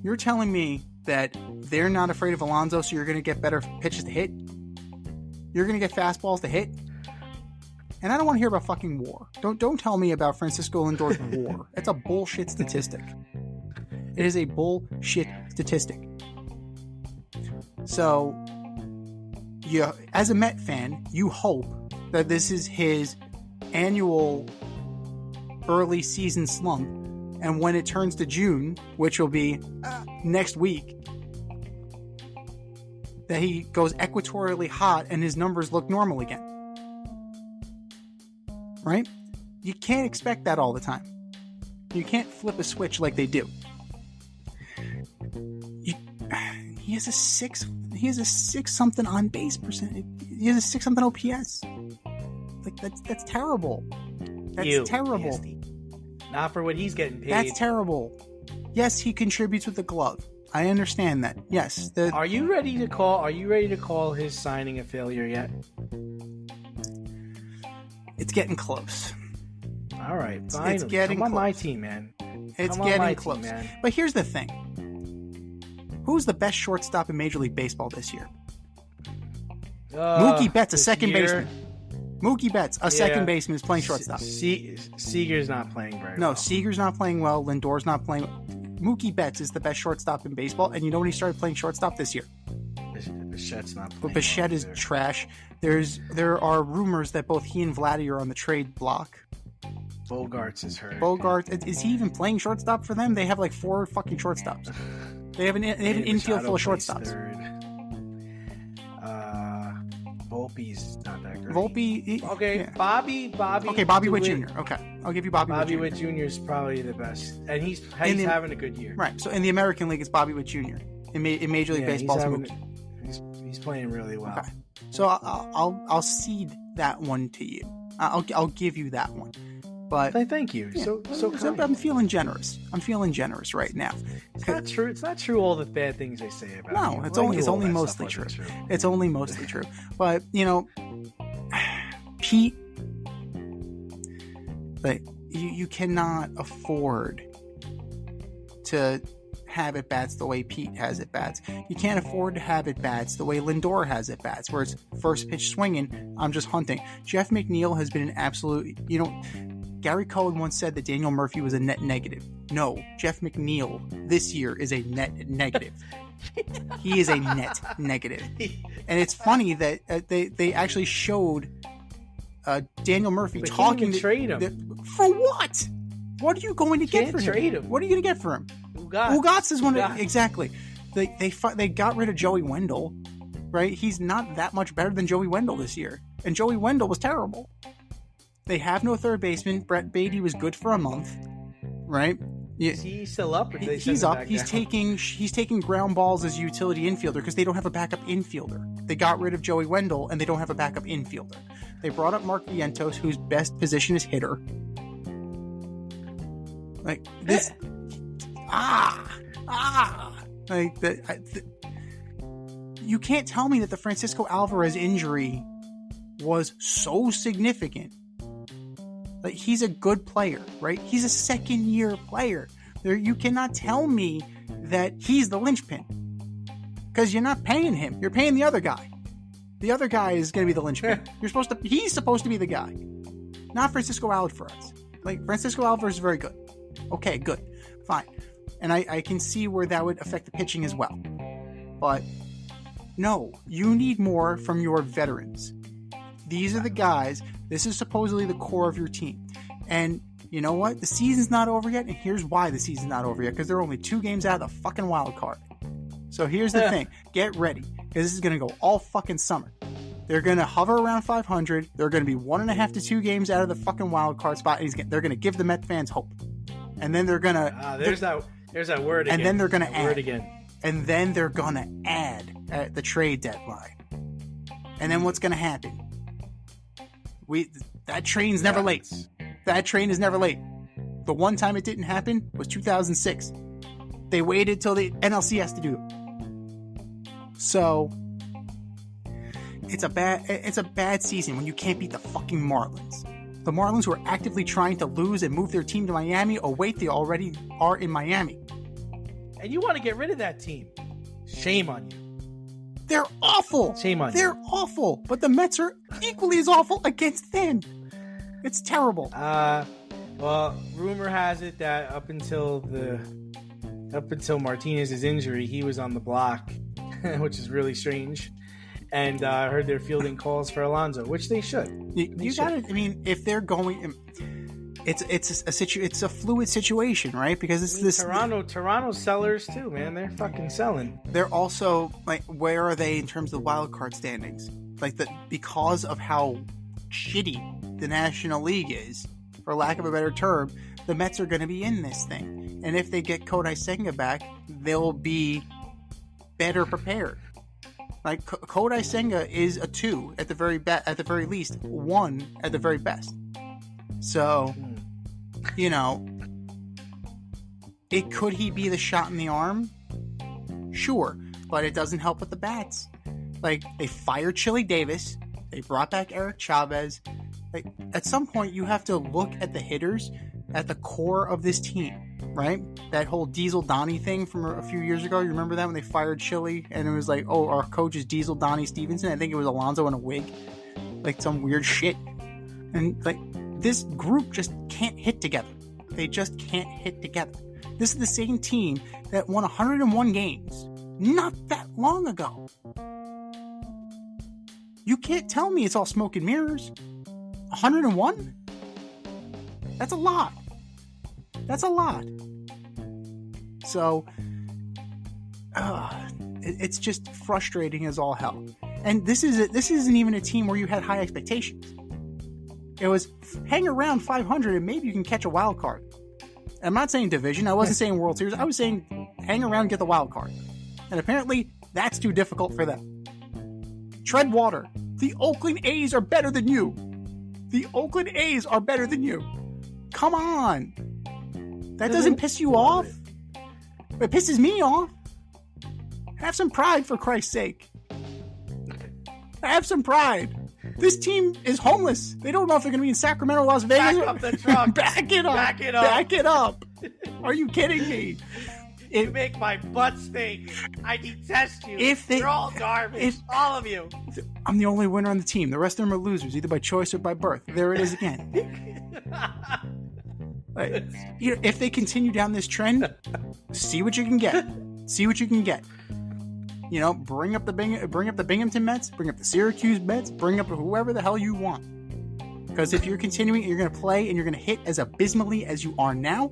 You're telling me that they're not afraid of Alonso, so you're going to get better pitches to hit? You're going to get fastballs to hit? And I don't want to hear about fucking WAR. Don't tell me about Francisco Lindor's WAR. It's a bullshit statistic. It is a bullshit statistic. So, as a Met fan, you hope that this is his annual early season slump, and when it turns to June, which will be next week, that he goes equatorially hot and his numbers look normal again. Right? You can't expect that all the time. You can't flip a switch like they do. He has a 6 something on base percentage. He has a 6 something OPS. Like that's terrible. That's terrible. Nasty. Not for what he's getting paid. That's terrible. Yes, he contributes with the glove. I understand that. Yes. Are you ready to call his signing a failure yet? It's getting close. All right, fine. It's getting Come on close. My team, man. It's getting close. Team, man. But here's the thing. Who's the best shortstop in Major League Baseball this year? Mookie Betts, a second baseman. Mookie Betts, a second baseman, is playing shortstop. Seager's not playing very well. No, Seager's not playing well. Lindor's not playing well. Mookie Betts is the best shortstop in baseball, and you know when he started playing shortstop this year? Bichette's not playing. But Bichette is trash. There are rumors that both he and Vladdy are on the trade block. Bogarts is hurt. Bogarts, is he even playing shortstop for them? They have like 4 fucking shortstops. They have an infield full of shortstops. Volpe's not that great. Volpe. Okay, yeah. Bobby. Okay, Bobby Witt Jr. Okay, I'll give you Bobby Witt Jr. is probably the best, and he's having a good year. Right. So in the American League, it's Bobby Witt Jr. In Major League Baseball, he's playing really well. Okay. So I'll cede that one to you. I'll give you that one. But thank you. Yeah, so I'm feeling generous. I'm feeling generous right now. It's not true. It's not true. All the bad things they say about you. No, it's only mostly true. It's only mostly true. But Pete, like you cannot afford to have at bats the way Pete has at bats. You can't afford to have at bats the way Lindor has at bats, where it's first pitch swinging. I'm just hunting. Jeff McNeil has been an absolute. Gary Cohen once said that Daniel Murphy was a net negative. No, Jeff McNeil this year is a net negative. He is a net negative. And it's funny that they actually showed Daniel Murphy talking to trade him. For what? What are you going to get for him? Trade him. What are you going to get for him? Ugats is one of exactly. They got rid of Joey Wendell, right? He's not that much better than Joey Wendell this year, and Joey Wendell was terrible. They have no third baseman. Brett Beatty was good for a month, right? Is he still up? Or he's up. He's taking ground balls as a utility infielder because they don't have a backup infielder. They got rid of Joey Wendell and they don't have a backup infielder. They brought up Mark Vientos, whose best position is hitter. Like this, like you can't tell me that the Francisco Alvarez injury was so significant. Like, he's a good player, right? He's a second-year player. You cannot tell me that he's the linchpin because you're not paying him. You're paying the other guy. The other guy is going to be the linchpin. He's supposed to be the guy, not Francisco Alvarez. Like, Francisco Alvarez is very good. Okay, good, fine, and I can see where that would affect the pitching as well. But no, you need more from your veterans. These are the guys. This is supposedly the core of your team. And you know what? The season's not over yet. And here's why the season's not over yet. Because they're only 2 games out of the fucking wild card. So here's the thing. Get ready. Because this is going to go all fucking summer. They're going to hover around 500. They're going to be 1.5 to 2 games out of the fucking wild card spot. And they're going to give the Met fans hope. And then they're going to... There's that word again. And then they're going to add. Word again. And then they're going to add at the trade deadline. And then what's going to happen? That train's never late. That train is never late. The one time it didn't happen was 2006. They waited till the NLCS to do it. So it's a bad season when you can't beat the fucking Marlins. The Marlins who are actively trying to lose and move their team to Miami. Oh wait, they already are in Miami. And you want to get rid of that team? Shame on you. They're awful. Shame on you. They're awful. But the Mets are equally as awful against them. It's terrible. Well, rumor has it that up until Martinez's injury, he was on the block, which is really strange. And I heard they're fielding calls for Alonso, which they should. You got to. I mean, if they're going, it's a fluid situation, right? Because it's Toronto sellers too, man. They're fucking selling. They're also like, where are they in terms of wild card standings? Like because of how shitty the National League is, for lack of a better term, the Mets are going to be in this thing. And if they get Kodai Senga back, they'll be better prepared. Like Kodai Senga is a 2 at the very least, 1 at the very best. So, could he be the shot in the arm? Sure, but it doesn't help with the bats. Like, they fired Chili Davis, they brought back Eric Chavez. Like, at some point, you have to look at the hitters at the core of this team, right? That whole Diesel Donnie thing from a few years ago. You remember that when they fired Chili and it was like, oh, our coach is Diesel Donnie Stevenson. I think it was Alonso in a wig, like some weird shit. And like, this group just can't hit together. They just can't hit together. This is the same team that won 101 games not that long ago. You can't tell me it's all smoke and mirrors. 101? That's a lot. That's a lot. So, it's just frustrating as all hell. And this isn't even a team where you had high expectations. It was hang around 500 and maybe you can catch a wild card. I'm not saying division. I wasn't saying World Series. I was saying hang around and get the wild card. And apparently that's too difficult for them. Tread water. The Oakland A's are better than you. The Oakland A's are better than you. Come on. That doesn't piss you off? It pisses me off. Have some pride, for Christ's sake. Have some pride. This team is homeless. They don't know if they're going to be in Sacramento, Las Vegas. Back up the truck. Back it up. Back it up. Back it up. Are you kidding me? You make my butt stink. I detest you. You're all garbage. All of you. I'm the only winner on the team. The rest of them are losers, either by choice or by birth. There it is again. Like, if they continue down this trend, see what you can get. See what you can get. Bring up the Binghamton Mets, bring up the Syracuse Mets, bring up whoever the hell you want. Because if you're continuing, you're going to play and you're going to hit as abysmally as you are now,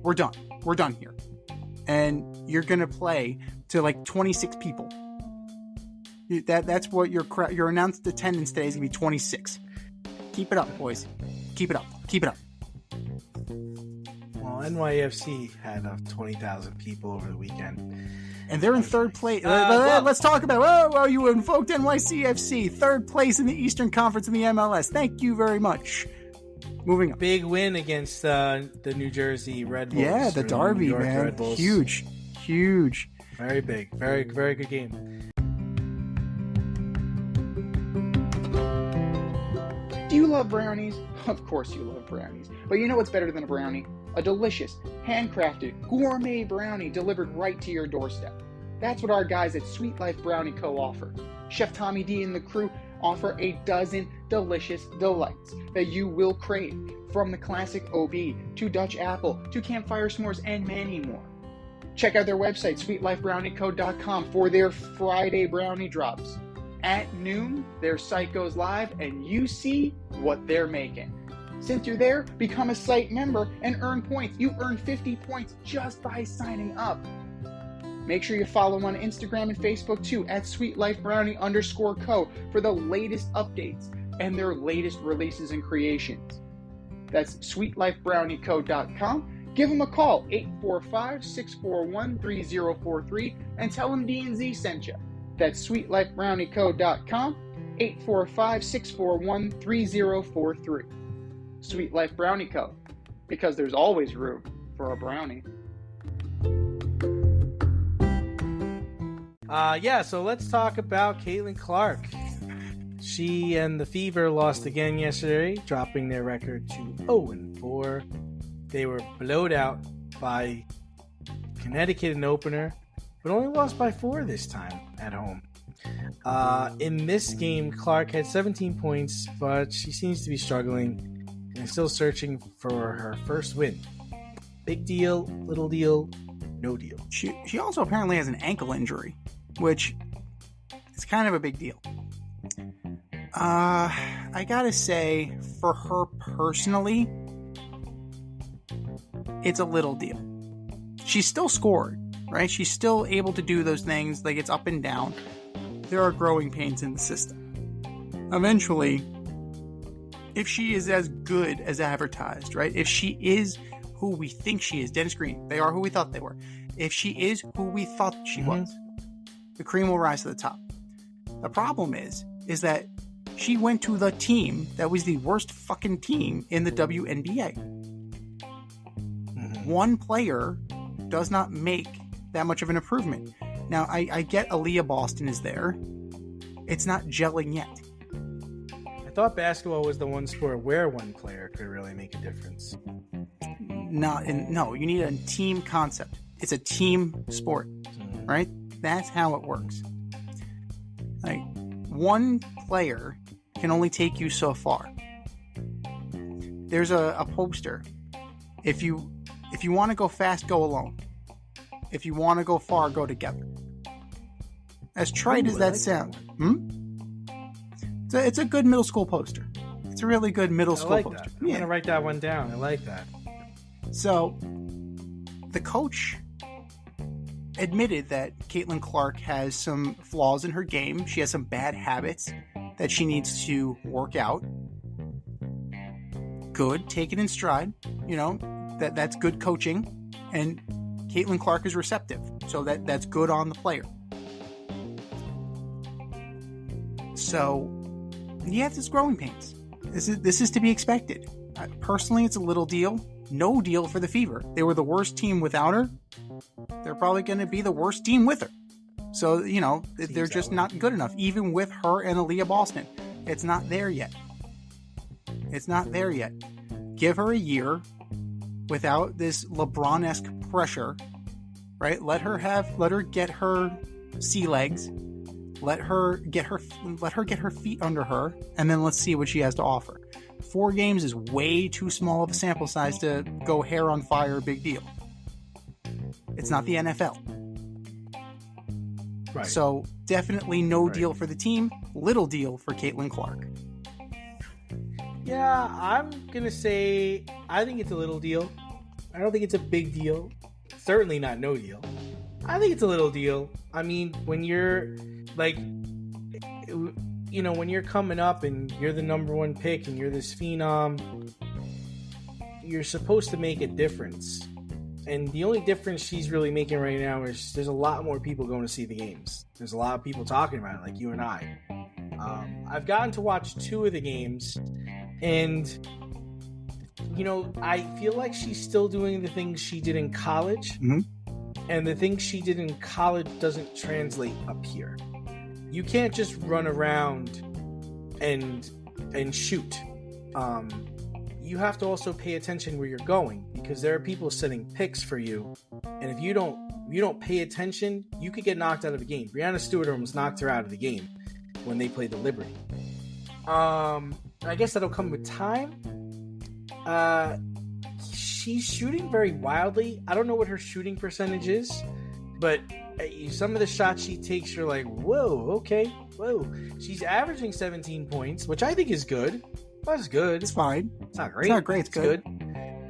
we're done. We're done here. And you're going to play to like 26 people. That's what your announced attendance today is going to be 26. Keep it up, boys. Keep it up. Keep it up. Well, NYFC had 20,000 people over the weekend. And they're in third place. Let's talk about, you invoked NYCFC. Third place in the Eastern Conference in the MLS. Thank you very much. Moving on. Big win against the New Jersey Red Bulls. Yeah, the Derby, man. Huge. Very big. Very, very good game. Do you love brownies? Of course you love brownies. But you know what's better than a brownie? A delicious, handcrafted, gourmet brownie delivered right to your doorstep. That's what our guys at Sweet Life Brownie Co. offer. Chef Tommy D and the crew offer a dozen delicious delights that you will crave, from the classic OB to Dutch apple to campfire s'mores and many more. Check out their website, sweetlifebrownieco.com, for their Friday brownie drops. At noon, their site goes live and you see what they're making. Since you're there, become a site member and earn points. You earn 50 points just by signing up. Make sure you follow on Instagram and Facebook too, at sweetlifebrownie_co, for the latest updates and their latest releases and creations. That's sweetlifebrownieco.com. Give them a call, 845-641-3043, and tell them D&Z sent you. That's sweetlifebrownieco.com, 845-641-3043. Sweet Life Brownie Co., because there's always room for a brownie. So let's talk about Caitlin Clark. She and the Fever lost again yesterday, dropping their record to 0-4. They were blowed out by Connecticut in opener, but only lost by 4 this time at home. In this game, Clark had 17 points, but she seems to be struggling and still searching for her first win. Big deal, little deal, no deal. She also apparently has an ankle injury, which It's kind of a big deal. I gotta say, for her personally, it's a little deal. She's still scored, right? She's still able to do those things, like it's up and down. There are growing pains in the system. Eventually, if she is as good as advertised, right? If she is who we think she is, Dennis Green, they are who we thought they were. If she is who we thought she was, the cream will rise to the top. The problem is that she went to the team that was the worst fucking team in the WNBA. One player does not make that much of an improvement. Now, I get Aaliyah Boston is there. It's not gelling yet. I thought basketball was the one sport where one player could really make a difference. No, you need a team concept. It's a team sport, right? That's how it works. Like, one player can only take you so far. There's a poster. If you want to go fast, go alone. If you want to go far, go together. As trite as that sounds. It's a good middle school poster. It's a really good middle school poster. That. I'm going to write that one down. I like that. So, the coach admitted that Caitlin Clark has some flaws in her game. She has some bad habits that she needs to work out. Good, take it in stride. You know, that's good coaching. And Caitlin Clark is receptive. So that's good on the player. So, yeah, it's growing pains. This is to be expected. Personally, it's a little deal. No deal for the Fever. They were the worst team without her. They're probably going to be the worst team with her. So, you know, they're just not good enough. Even with her and Aaliyah Boston. It's not there yet. It's not there yet. Give her a year without this LeBron-esque pressure, right? Let her get her sea legs. Let her get her feet under her, and then let's see what she has to offer. 4 games is way too small of a sample size to go hair on fire, big deal. It's not the NFL. Right. So definitely no deal for the team, little deal for Caitlin Clark. Yeah, I'm going to say I think it's a little deal. I don't think it's a big deal. Certainly not no deal. I think it's a little deal. I mean, when you're like, you know, when you're coming up and you're the number 1 pick and you're this phenom, you're supposed to make a difference. And the only difference she's really making right now is there's a lot more people going to see the games. There's a lot of people talking about it, like you and I. I've gotten to watch 2 of the games, and, you know, I feel like she's still doing the things she did in college. And the things she did in college doesn't translate up here. You can't just run around and shoot. You have to also pay attention where you're going, because there are people setting picks for you, and if you don't pay attention, you could get knocked out of the game. Breanna Stewart almost knocked her out of the game when they played the Liberty. I guess that'll come with time. She's shooting very wildly. I don't know what her shooting percentage is, but some of the shots she takes, you're like, whoa, okay, whoa. She's averaging 17 points, which I think is good. That's good. It's fine. It's not great. It's not great. It's good.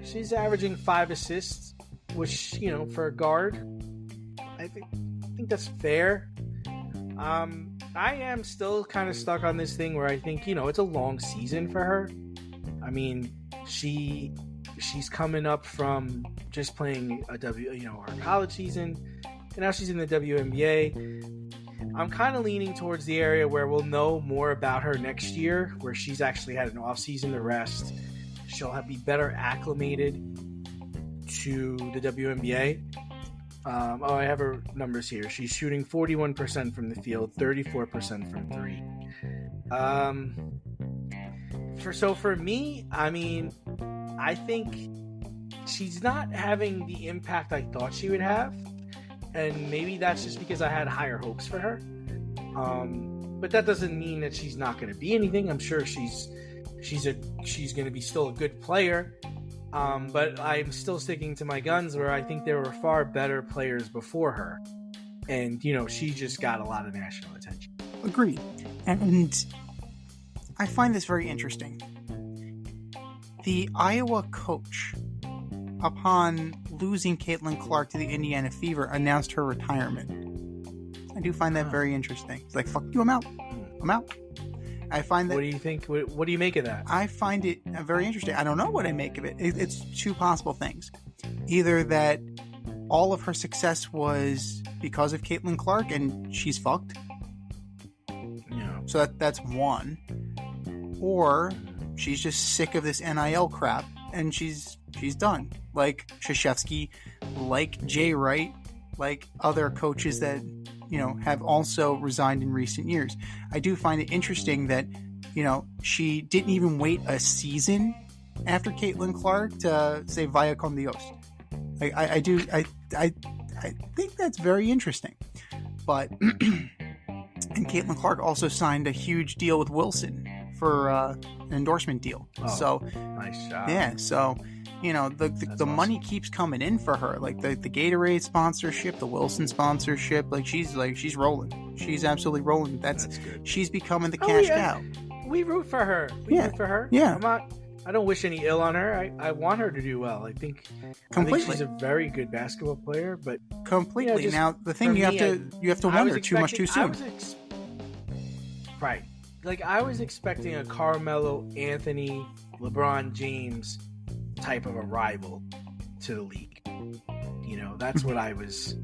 She's averaging 5 assists, which, you know, for a guard, I think that's fair. I am still kind of stuck on this thing where I think, you know, it's a long season for her. I mean, she's coming up from just playing her college season, and now she's in the WNBA. I'm kind of leaning towards the area where we'll know more about her next year, where she's actually had an off season to rest. She'll be better acclimated to the WNBA. I have her numbers here. She's shooting 41% from the field, 34% from 3. For me, I mean, I think she's not having the impact I thought she would have, and maybe that's just because I had higher hopes for her. But that doesn't mean that she's not going to be anything. I'm sure she's going to be still a good player. But I'm still sticking to my guns where I think there were far better players before her. And, you know, she just got a lot of national attention. Agreed. And I find this very interesting. The Iowa coach, upon losing Caitlin Clark to the Indiana Fever, announced her retirement. I do find that very interesting. It's like, fuck you, I'm out. I'm out. I find that... What do you think? What do you make of that? I find it very interesting. I don't know what I make of it. It's two possible things. Either that all of her success was because of Caitlin Clark and she's fucked. Yeah. So that's one. Or she's just sick of this NIL crap and she's done. Like Krzyzewski, like Jay Wright, like other coaches that, have also resigned in recent years. I do find it interesting that, she didn't even wait a season after Caitlin Clark to say vaya con Dios. I think that's very interesting. But, and Caitlin Clark also signed a huge deal with Wilson for an endorsement deal. So nice job. Yeah, so the awesome. Money keeps coming in for her, like the Gatorade sponsorship, the Wilson sponsorship. Like she's rolling. She's absolutely rolling. That's good. She's becoming the cash cow. We root for her. Root for her. Yeah. I don't wish any ill on her. I want her to do well. I think she's a very good basketball player, but completely. Now the thing you have to wonder too much too soon. Right. Like I was expecting a Carmelo Anthony, LeBron James type of a rival to the league. That's what I was.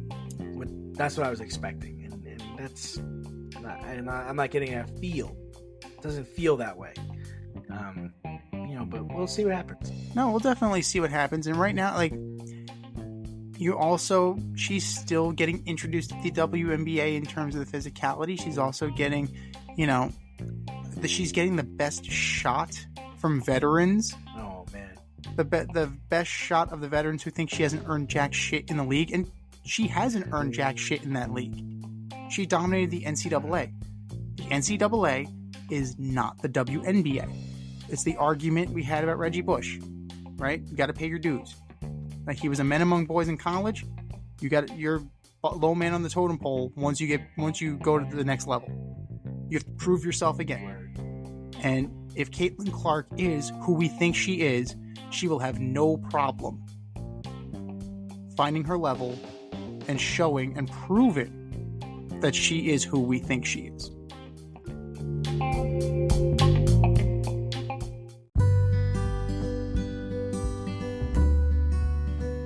That's what I was expecting, and that's. I'm not getting that feel. It doesn't feel that way. But we'll see what happens. No, we'll definitely see what happens. And right now, she's still getting introduced to the WNBA in terms of the physicality. She's also getting, she's getting the best shot from veterans. Oh man, the best shot of the veterans who think she hasn't earned jack shit in the league, and she hasn't earned jack shit in that league. She dominated the NCAA. The NCAA is not the WNBA. It's the argument we had about Reggie Bush, right? You got to pay your dues. Like he was a man among boys in college. You're low man on the totem pole once you go to the next level. You have to prove yourself again. And if Caitlin Clark is who we think she is, she will have no problem finding her level and showing and proving that she is who we think she is.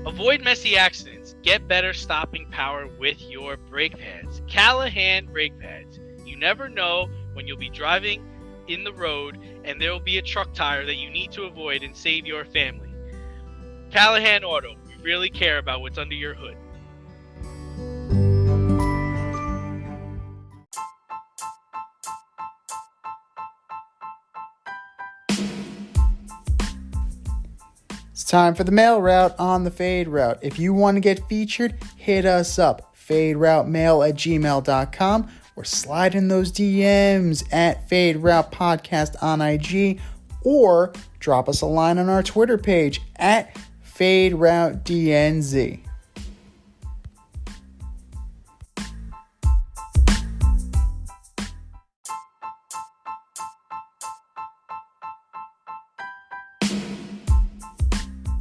Avoid messy accidents. Get better stopping power with your brake pads. Callahan brake pads. You never know when you'll be driving in the road and there will be a truck tire that you need to avoid and save your family. Callahan Auto. We really care about what's under your hood. It's time for the mail route on the Fade Route. If you want to get featured, hit us up, faderoutemail@gmail.com, or slide in those DMs at Fade Route Podcast on IG, or drop us a line on our Twitter page at Fade Route DNZ.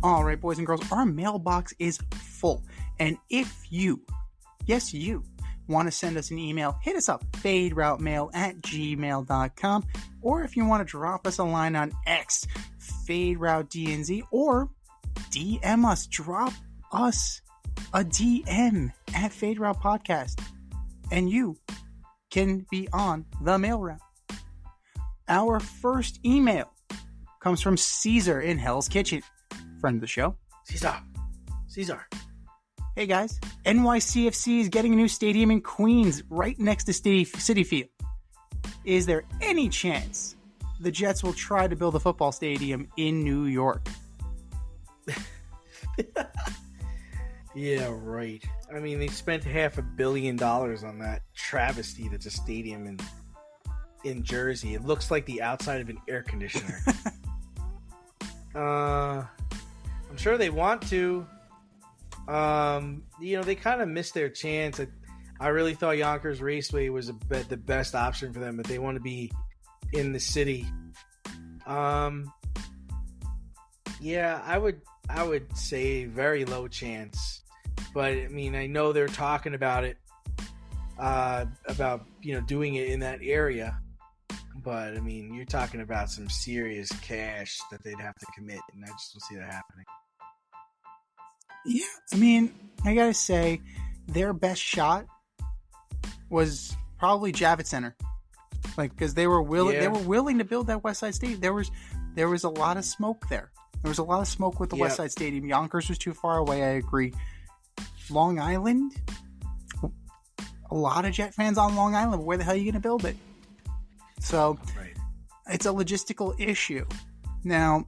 All right, boys and girls, our mailbox is full. And if you, yes, you, want to send us an email, hit us up, faderoutemail@gmail.com. Or if you want to drop us a line on X, FadeRouteDNZ, or DM us, drop us a DM at Fade Route Podcast. And you can be on the mail route. Our first email comes from Caesar in Hell's Kitchen. Friend of the show. Caesar. Hey guys, NYCFC is getting a new stadium in Queens, right next to Citi Field. Is there any chance the Jets will try to build a football stadium in New York? Yeah, right. I mean, they spent $500 million on that travesty that's a stadium in Jersey. It looks like the outside of an air conditioner. I'm sure they want to. They kind of missed their chance. I really thought Yonkers Raceway was the best option for them if they want to be in the city. Yeah, I would say very low chance, but I mean, I know they're talking about it, doing it in that area. But I mean, you're talking about some serious cash that they'd have to commit, and I just don't see that happening. Yeah, I mean, I gotta say, their best shot was probably Javits Center, because they were willing to build that West Side Stadium. There was a lot of smoke there. There was a lot of smoke with the West Side Stadium. Yonkers was too far away. I agree. Long Island, a lot of Jet fans on Long Island. Where the hell are you going to build it? So It's a logistical issue. Now,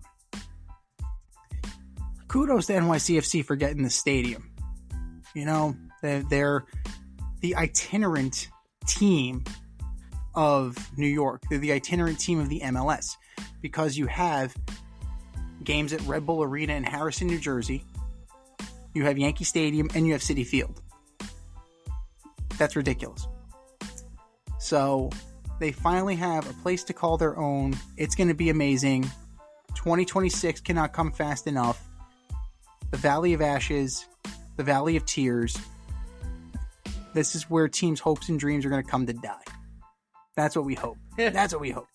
kudos to NYCFC for getting the stadium. You know, they're the itinerant team of New York. They're the itinerant team of the MLS, because you have games at Red Bull Arena in Harrison, New Jersey. You have Yankee Stadium, and you have Citi Field. That's ridiculous. So they finally have a place to call their own. It's going to be amazing. 2026 cannot come fast enough. The Valley of Ashes, the Valley of Tears. This is where teams' hopes and dreams are going to come to die. That's what we hope. That's what we hope.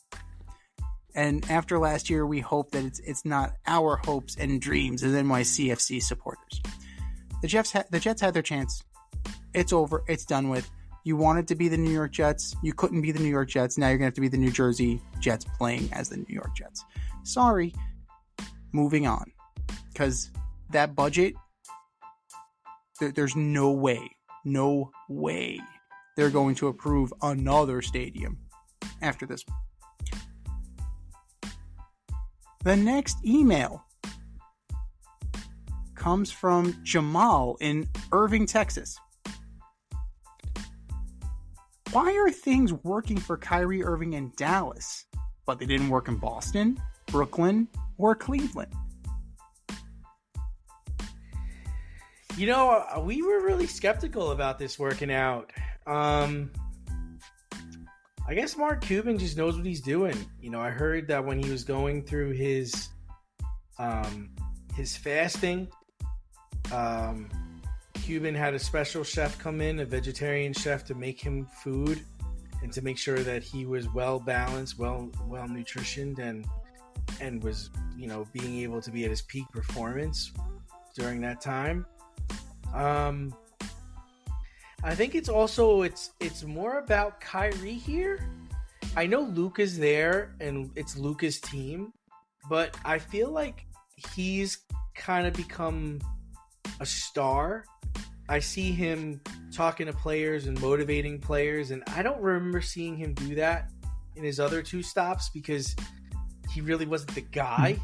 And after last year, we hope that it's not our hopes and dreams as NYCFC supporters. The Jets had their chance. It's over. It's done with. You wanted to be the New York Jets. You couldn't be the New York Jets. Now you're going to have to be the New Jersey Jets playing as the New York Jets. Sorry. Moving on. Because that budget, there's no way they're going to approve another stadium after this one. The next email comes from Jamal in Irving, Texas. Why are things working for Kyrie Irving in Dallas, but they didn't work in Boston, Brooklyn, or Cleveland? You know, we were really skeptical about this working out. I guess Mark Cuban just knows what he's doing. You know, I heard that when he was going through his fasting, Cuban had a special chef come in, a vegetarian chef, to make him food and to make sure that he was well balanced, well nutritioned, and was, you know, being able to be at his peak performance during that time. I think it's more about Kyrie here. I know Luka's there and it's Luka's team, but I feel like he's kind of become a star. I see him talking to players and motivating players, and I don't remember seeing him do that in his other two stops because he really wasn't the guy.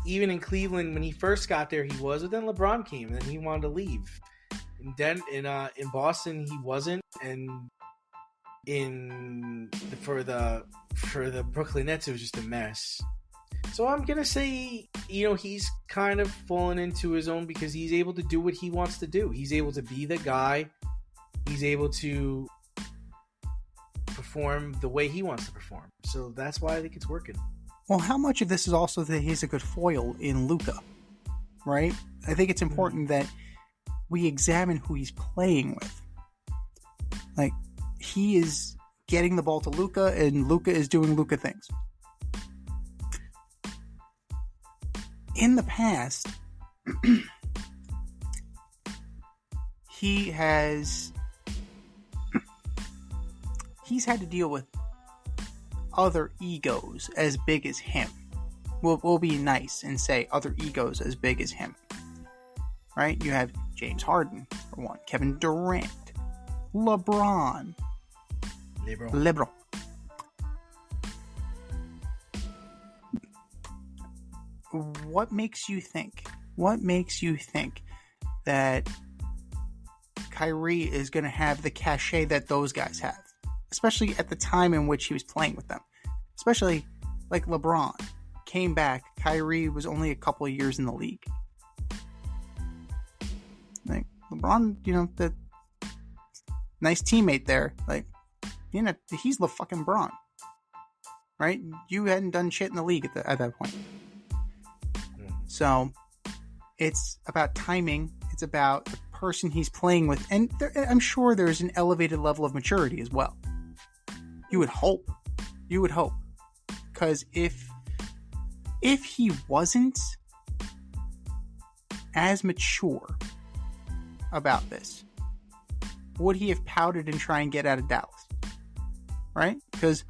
Even in Cleveland, when he first got there, he was, but then LeBron came and then he wanted to leave. In Boston, he wasn't, and for the Brooklyn Nets, it was just a mess. So I'm gonna say, you know, he's kind of fallen into his own because he's able to do what he wants to do. He's able to be the guy. He's able to perform the way he wants to perform. So that's why I think it's working. Well, how much of this is also that he's a good foil in Luka, right? I think it's important that we examine who he's playing with. Like, he is getting the ball to Luka, and Luka is doing Luka things. In the past, he's had to deal with other egos as big as him. We'll be nice and say other egos as big as him. Right? You have James Harden, for one. Kevin Durant. LeBron. What makes you think that Kyrie is going to have the cachet that those guys have? Especially at the time in which he was playing with them. Especially like LeBron came back. Kyrie was only a couple of years in the league. Like, LeBron, the nice teammate there. Like, he's the fucking Bron. Right? You hadn't done shit in the league at that point. So, it's about timing. It's about the person he's playing with. And I'm sure there's an elevated level of maturity as well. You would hope. Because if he wasn't as mature about this, would he have pouted and tried and get out of Dallas? Right? Because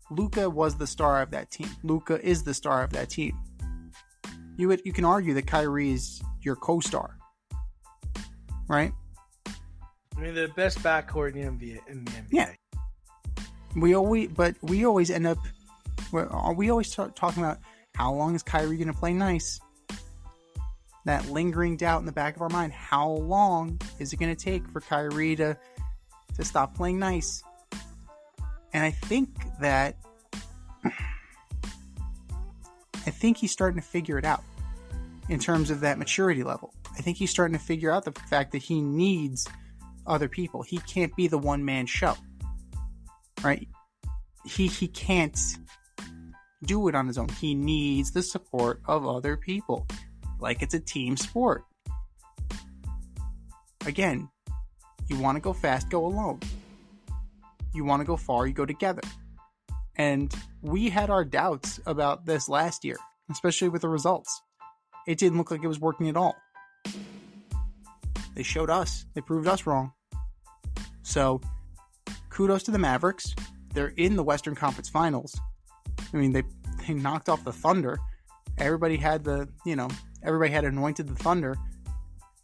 Luka was the star of that team. Luka is the star of that team. You can argue that Kyrie is your co-star. Right? I mean, the best backcourt in the NBA. Yeah. We always end up... We always start talking about how long is Kyrie going to play nice? That lingering doubt in the back of our mind. How long is it going to take for Kyrie to stop playing nice? And I think he's starting to figure it out in terms of that maturity level. I think he's starting to figure out the fact that he needs other people. He can't be the one-man show. Right? He can't do it on his own. He needs the support of other people. Like it's a team sport. Again, you want to go fast, go alone. You want to go far, you go together. And we had our doubts about this last year, especially with the results. It didn't look like it was working at all. They showed us. They proved us wrong. So, kudos to the Mavericks. They're in the Western Conference Finals. I mean, they knocked off the Thunder. Everybody had anointed the Thunder.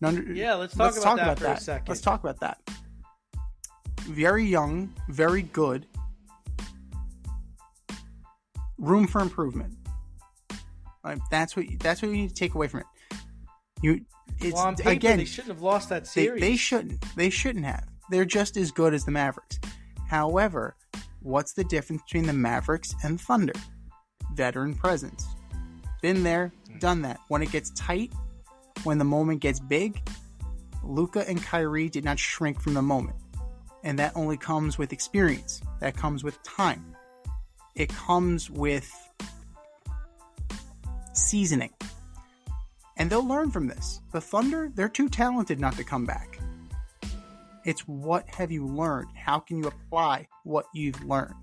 Yeah, let's talk about that for a second. Let's talk about that. Very young, very good. Room for improvement. That's what you need to take away from it. On paper, they shouldn't have lost that series. They shouldn't have. They're just as good as the Mavericks. However, what's the difference between the Mavericks and Thunder? Veteran presence. Been there, done that. When it gets tight, when the moment gets big, Luka and Kyrie did not shrink from the moment. And that only comes with experience. That comes with time. It comes with seasoning. And they'll learn from this. The Thunder, they're too talented not to come back. It's what have you learned? How can you apply what you've learned?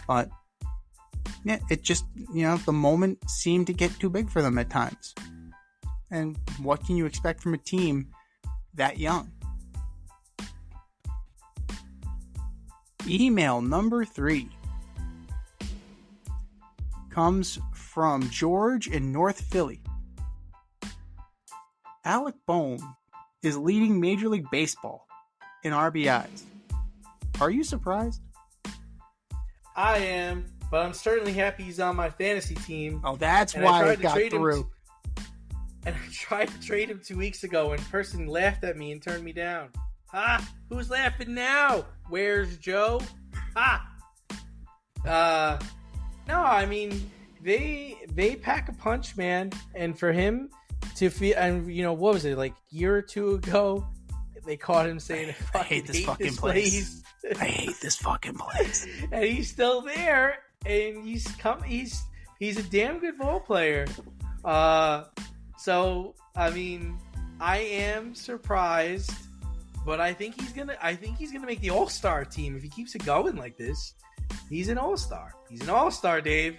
But, yeah, it just, the moment seemed to get too big for them at times. And what can you expect from a team that young? Email number 3 comes from George in North Philly. Alec Bohm is leading Major League Baseball in RBIs. Are you surprised? I am, but I'm certainly happy he's on my fantasy team. Oh, that's why it got through. And I tried to trade him 2 weeks ago, and a person laughed at me and turned me down. Ha! Who's laughing now? Where's Joe? Ha! No, I mean, they pack a punch, man. And for him to feel, and what was it, like a year or two ago, they caught him saying, I hate this fucking place. I hate this fucking place. And he's still there, and he's a damn good ball player. So, I mean, I am surprised, but I think he's gonna make the All-Star team if he keeps it going like this. He's an All-Star. He's an All-Star, Dave.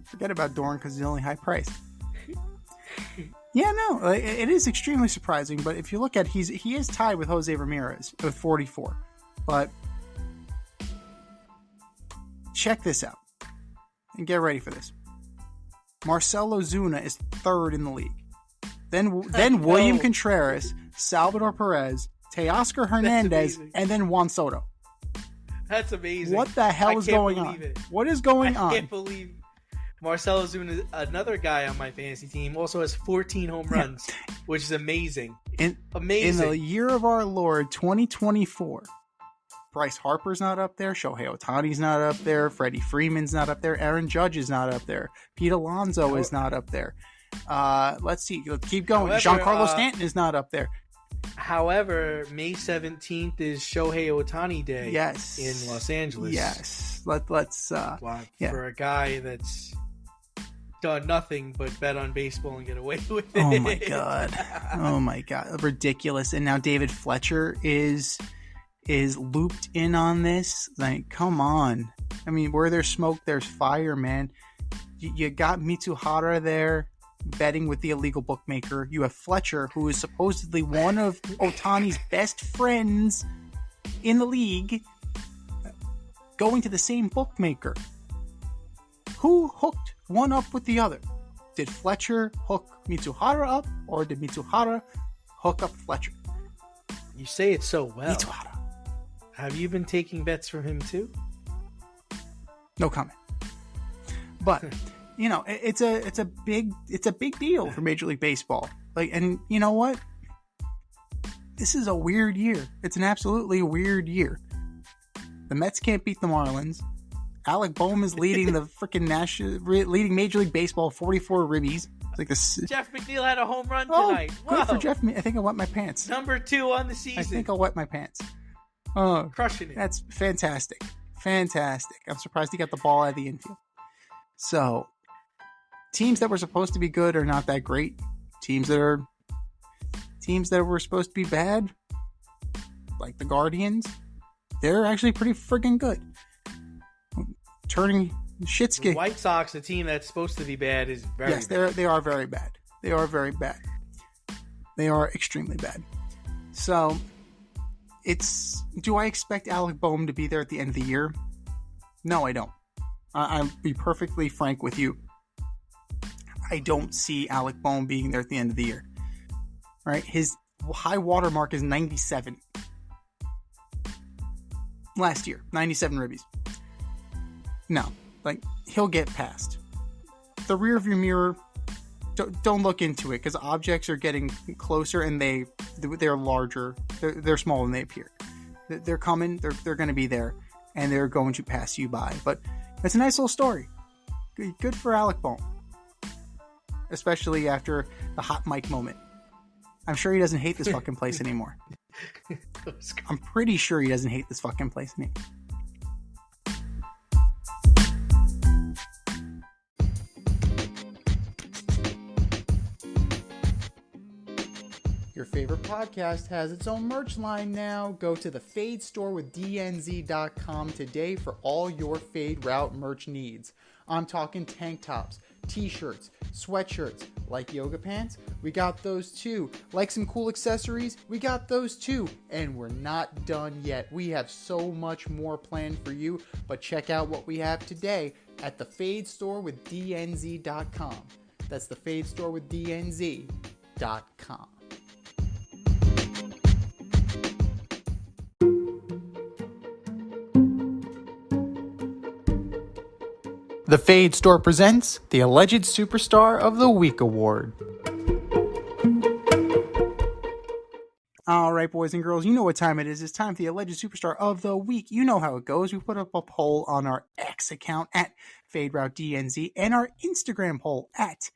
Forget about Doran because he's only high priced. Yeah, no, it is extremely surprising. But if you look at, he is tied with Jose Ramirez with 44. But check this out and get ready for this. Marcell Ozuna is 3rd in the league. Then William Contreras, Salvador Perez, Teoscar Hernandez, and then Juan Soto. That's amazing. What the hell is going on? What is going on? I can't believe Marcell Ozuna, another guy on my fantasy team, also has 14 home runs, which is amazing. Amazing. In the year of our Lord, 2024, Bryce Harper's not up there. Shohei Ohtani's not up there. Freddie Freeman's not up there. Aaron Judge is not up there. Pete Alonso is not up there. Let's see. Let's keep going. However, Giancarlo Stanton is not up there. However, May 17th is Shohei Ohtani Day. Yes. In Los Angeles. Yes. Let's for a guy that's done nothing but bet on baseball and get away with it. Oh my god. Oh my god. Ridiculous. And now David Fletcher is looped in on this. Like, come on. I mean, where there's smoke, there's fire, man. You got Mitsuhara there betting with the illegal bookmaker. You have Fletcher, who is supposedly one of Ohtani's best friends in the league, going to the same bookmaker. Who hooked one up with the other? Did Fletcher hook Mitsuhara up, or did Mitsuhara hook up Fletcher? You say it so well. Mitsuhara. Have you been taking bets from him too? No comment. But you know, it's a big deal for Major League Baseball. Like, and you know what? This is a weird year. It's an absolutely weird year. The Mets can't beat the Marlins. Alec Boehm is leading the freaking leading Major League Baseball 44 ribbies. Like this. Jeff McNeil had a home run tonight. Good for Jeff. I think I wet my pants. Number 2 on the season. I think I'll wet my pants. Oh, crushing it. That's fantastic. Fantastic. I'm surprised he got the ball out of the infield. So, teams that were supposed to be good are not that great. Teams that were supposed to be bad, like the Guardians, they're actually pretty freaking good. Turning shit's The White Sox, the team that's supposed to be bad, is very bad. Yes, they are very bad. They are very bad. They are extremely bad. So, do I expect Alec Boehm to be there at the end of the year? No, I don't. I'll be perfectly frank with you. I don't see Alec Boehm being there at the end of the year. Right? His high water mark is 97. Last year, 97 ribbies. No, like, he'll get past. The rearview mirror, don't look into it, because objects are getting closer and they're larger. They're smaller than they appear. They're coming. They're going to be there, and they're going to pass you by. But it's a nice little story. Good for Alec Boehm, especially after the hot mic moment. I'm sure he doesn't hate this fucking place anymore. I'm pretty sure he doesn't hate this fucking place anymore. Your favorite podcast has its own merch line now. Go to the Fade Store with DNZ.com today for all your Fade Route merch needs. I'm talking tank tops, t-shirts, sweatshirts, like yoga pants, we got those too. Like some cool accessories, we got those too. And we're not done yet. We have so much more planned for you, but check out what we have today at the Fade Store with DNZ.com. That's the Fade Store with DNZ.com. The Fade Store presents the Alleged Superstar of the Week Award. All right, boys and girls, you know what time it is. It's time for the Alleged Superstar of the Week. You know how it goes. We put up a poll on our X account at FadeRouteDNZ and our Instagram poll at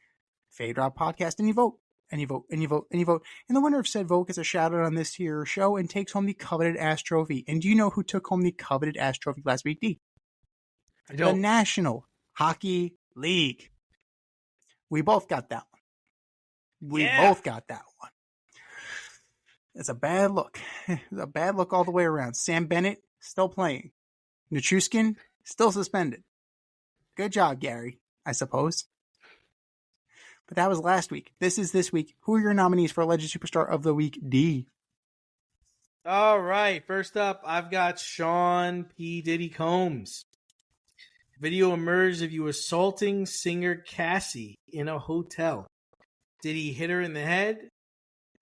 FadeRoute Podcast, and you vote. And you vote, and you vote, and you vote. And the winner of said vote gets a shout out on this here show and takes home the coveted Ass Trophy. And do you know who took home the coveted Ass Trophy last week, D? I don't. The National Hockey League. We both got that one. We both got that one. It's a bad look. It's a bad look all the way around. Sam Bennett still playing. Nichushkin still suspended. Good job, Gary, I suppose. But that was last week. This is this week. Who are your nominees for Alleged Superstar of the Week, D? All right. First up, I've got Sean P. Diddy Combs. Video emerged of you assaulting singer Cassie in a hotel. Diddy hit her in the head,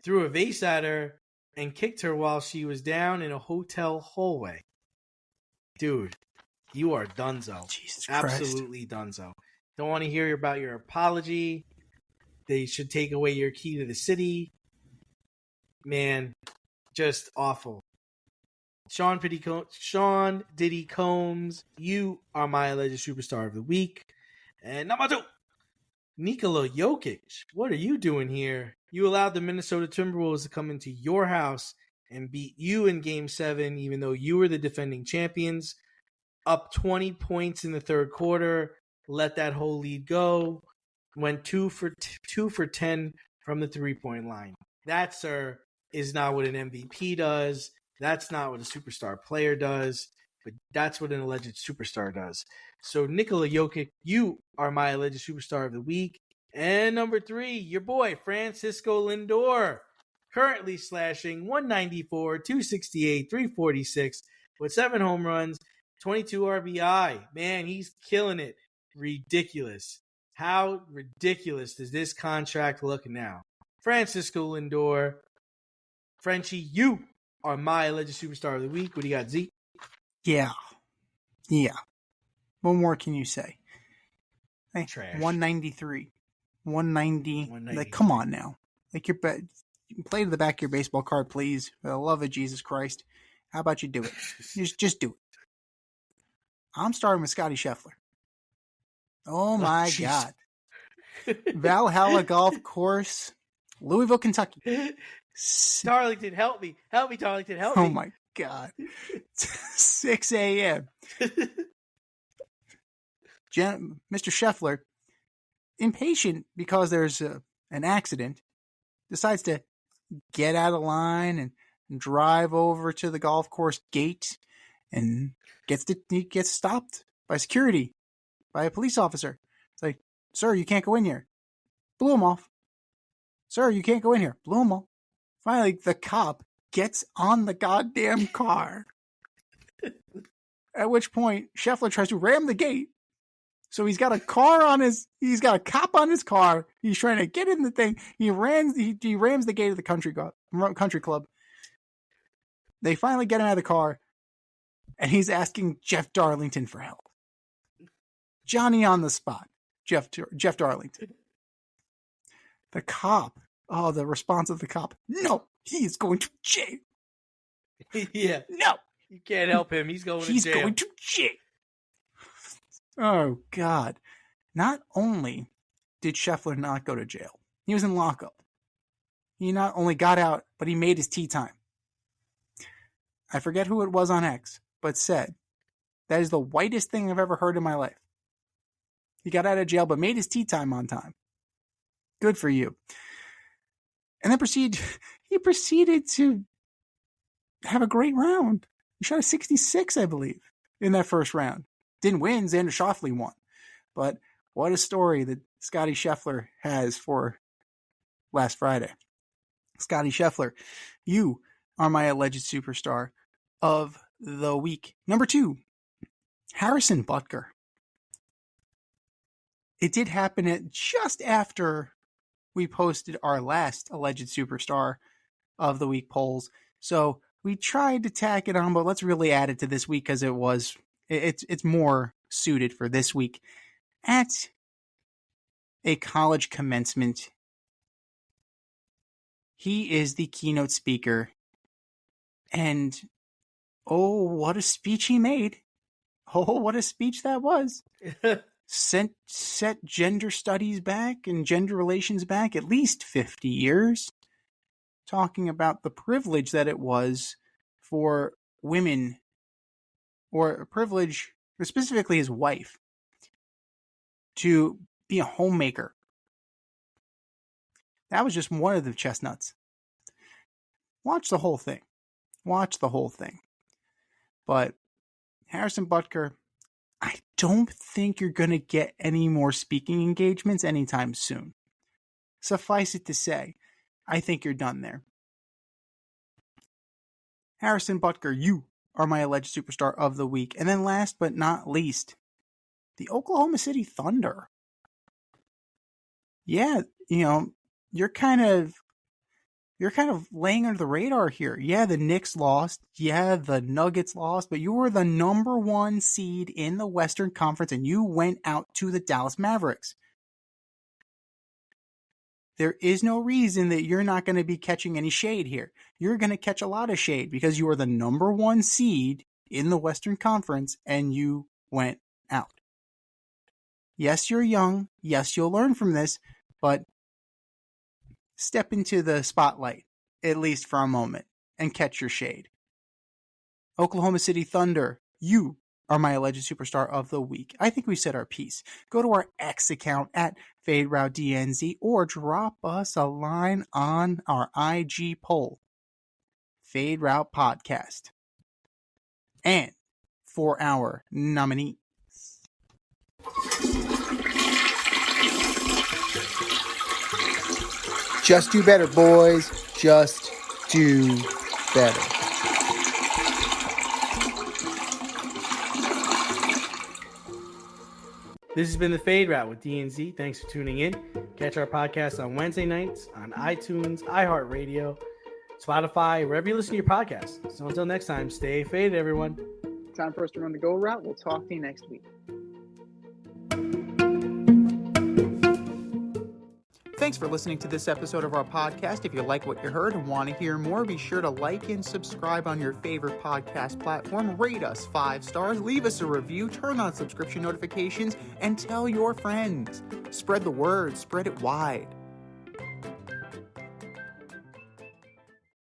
threw a vase at her, and kicked her while she was down in a hotel hallway. Dude, you are dunzo. Jesus Christ. Absolutely dunzo. Don't want to hear about your apology. They should take away your key to the city. Man, just awful. Sean Diddy Combs, you are my Alleged Superstar of the Week. And number 2, Nikola Jokic, what are you doing here? You allowed the Minnesota Timberwolves to come into your house and beat you in Game 7, even though you were the defending champions. Up 20 points in the third quarter, let that whole lead go. Went 2 for 10 from the three-point line. That, sir, is not what an MVP does. That's not what a superstar player does. But that's what an alleged superstar does. So, Nikola Jokic, you are my alleged superstar of the week. And number 3, your boy, Francisco Lindor, currently slashing 194, 268, 346 with 7 home runs, 22 RBI. Man, he's killing it. Ridiculous. How ridiculous does this contract look now? Francisco Lindor, Frenchie, you are my alleged superstar of the week. What do you got, Zeke? Yeah. What more can you say? Hey, Trash. 193. 190. Like, come on now. Like, play to the back of your baseball card, please. For the love of Jesus Christ. How about you do it? Just do it. I'm starting with Scotty Scheffler. Oh my God. Valhalla Golf Course, Louisville, Kentucky. Darlington, help me. Help me, Darlington, help me. Oh my God. 6 a.m. Mr. Scheffler, impatient because there's an accident, decides to get out of line and drive over to the golf course gate and he gets stopped by security, by a police officer. It's like, sir, you can't go in here. Blew him off. Sir, you can't go in here. Blew him off. Finally, the cop gets on the goddamn car. At which point, Scheffler tries to ram the gate. So he's got a cop on his car. He's trying to get in the thing. He rams the gate of the country club. They finally get him out of the car, and he's asking Jeff Darlington for help. Johnny on the spot, Jeff Darlington. The cop. Oh, the response of the cop. No, he is going to jail. Yeah. No. You can't help him. He's going to jail. He's going to jail. Oh, God. Not only did Scheffler not go to jail, he was in lockup. He not only got out, but he made his tea time. I forget who it was on X, but said, that is the whitest thing I've ever heard in my life. He got out of jail, but made his tea time on time. Good for you. And then he proceeded to have a great round. He shot a 66, I believe, in that first round. Didn't win. Xander Schauffele won. But what a story that Scotty Scheffler has for last Friday. Scotty Scheffler, you are my alleged superstar of the week. Number 2, Harrison Butker. It did happen just after we posted our last alleged superstar of the week polls. So we tried to tack it on, but let's really add it to this week because it's more suited for this week. At a college commencement, he is the keynote speaker. And oh, what a speech he made. Oh, what a speech that was. Set gender studies back and gender relations back at least 50 years, talking about the privilege that it was for women, or a privilege, or specifically his wife, to be a homemaker. That was just one of the chestnuts. Watch the whole thing. But Harrison Butker, I don't think you're going to get any more speaking engagements anytime soon. Suffice it to say, I think you're done there. Harrison Butker, you are my alleged superstar of the week. And then last but not least, the Oklahoma City Thunder. Yeah, you're kind of laying under the radar here. Yeah, the Knicks lost. Yeah, the Nuggets lost. But you were the number 1 seed in the Western Conference, and you went out to the Dallas Mavericks. There is no reason that you're not going to be catching any shade here. You're going to catch a lot of shade because you are the number 1 seed in the Western Conference, and you went out. Yes, you're young. Yes, you'll learn from this, but step into the spotlight, at least for a moment, and catch your shade. Oklahoma City Thunder, you are my alleged superstar of the week. I think we said our piece. Go to our X account at FadeRouteDNZ or drop us a line on our IG poll. Fade Route Podcast. And for our nominees. Just do better, boys. Just do better. This has been the Fade Route with DNZ. Thanks for tuning in. Catch our podcast on Wednesday nights on iTunes, iHeartRadio, Spotify, wherever you listen to your podcasts. So until next time, stay faded, everyone. Time for us to run the go route. We'll talk to you next week. Thanks for listening to this episode of our podcast. If you like what you heard and want to hear more, be sure to like and subscribe on your favorite podcast platform. Rate us 5 stars, leave us a review, turn on subscription notifications, and tell your friends. Spread the word, spread it wide.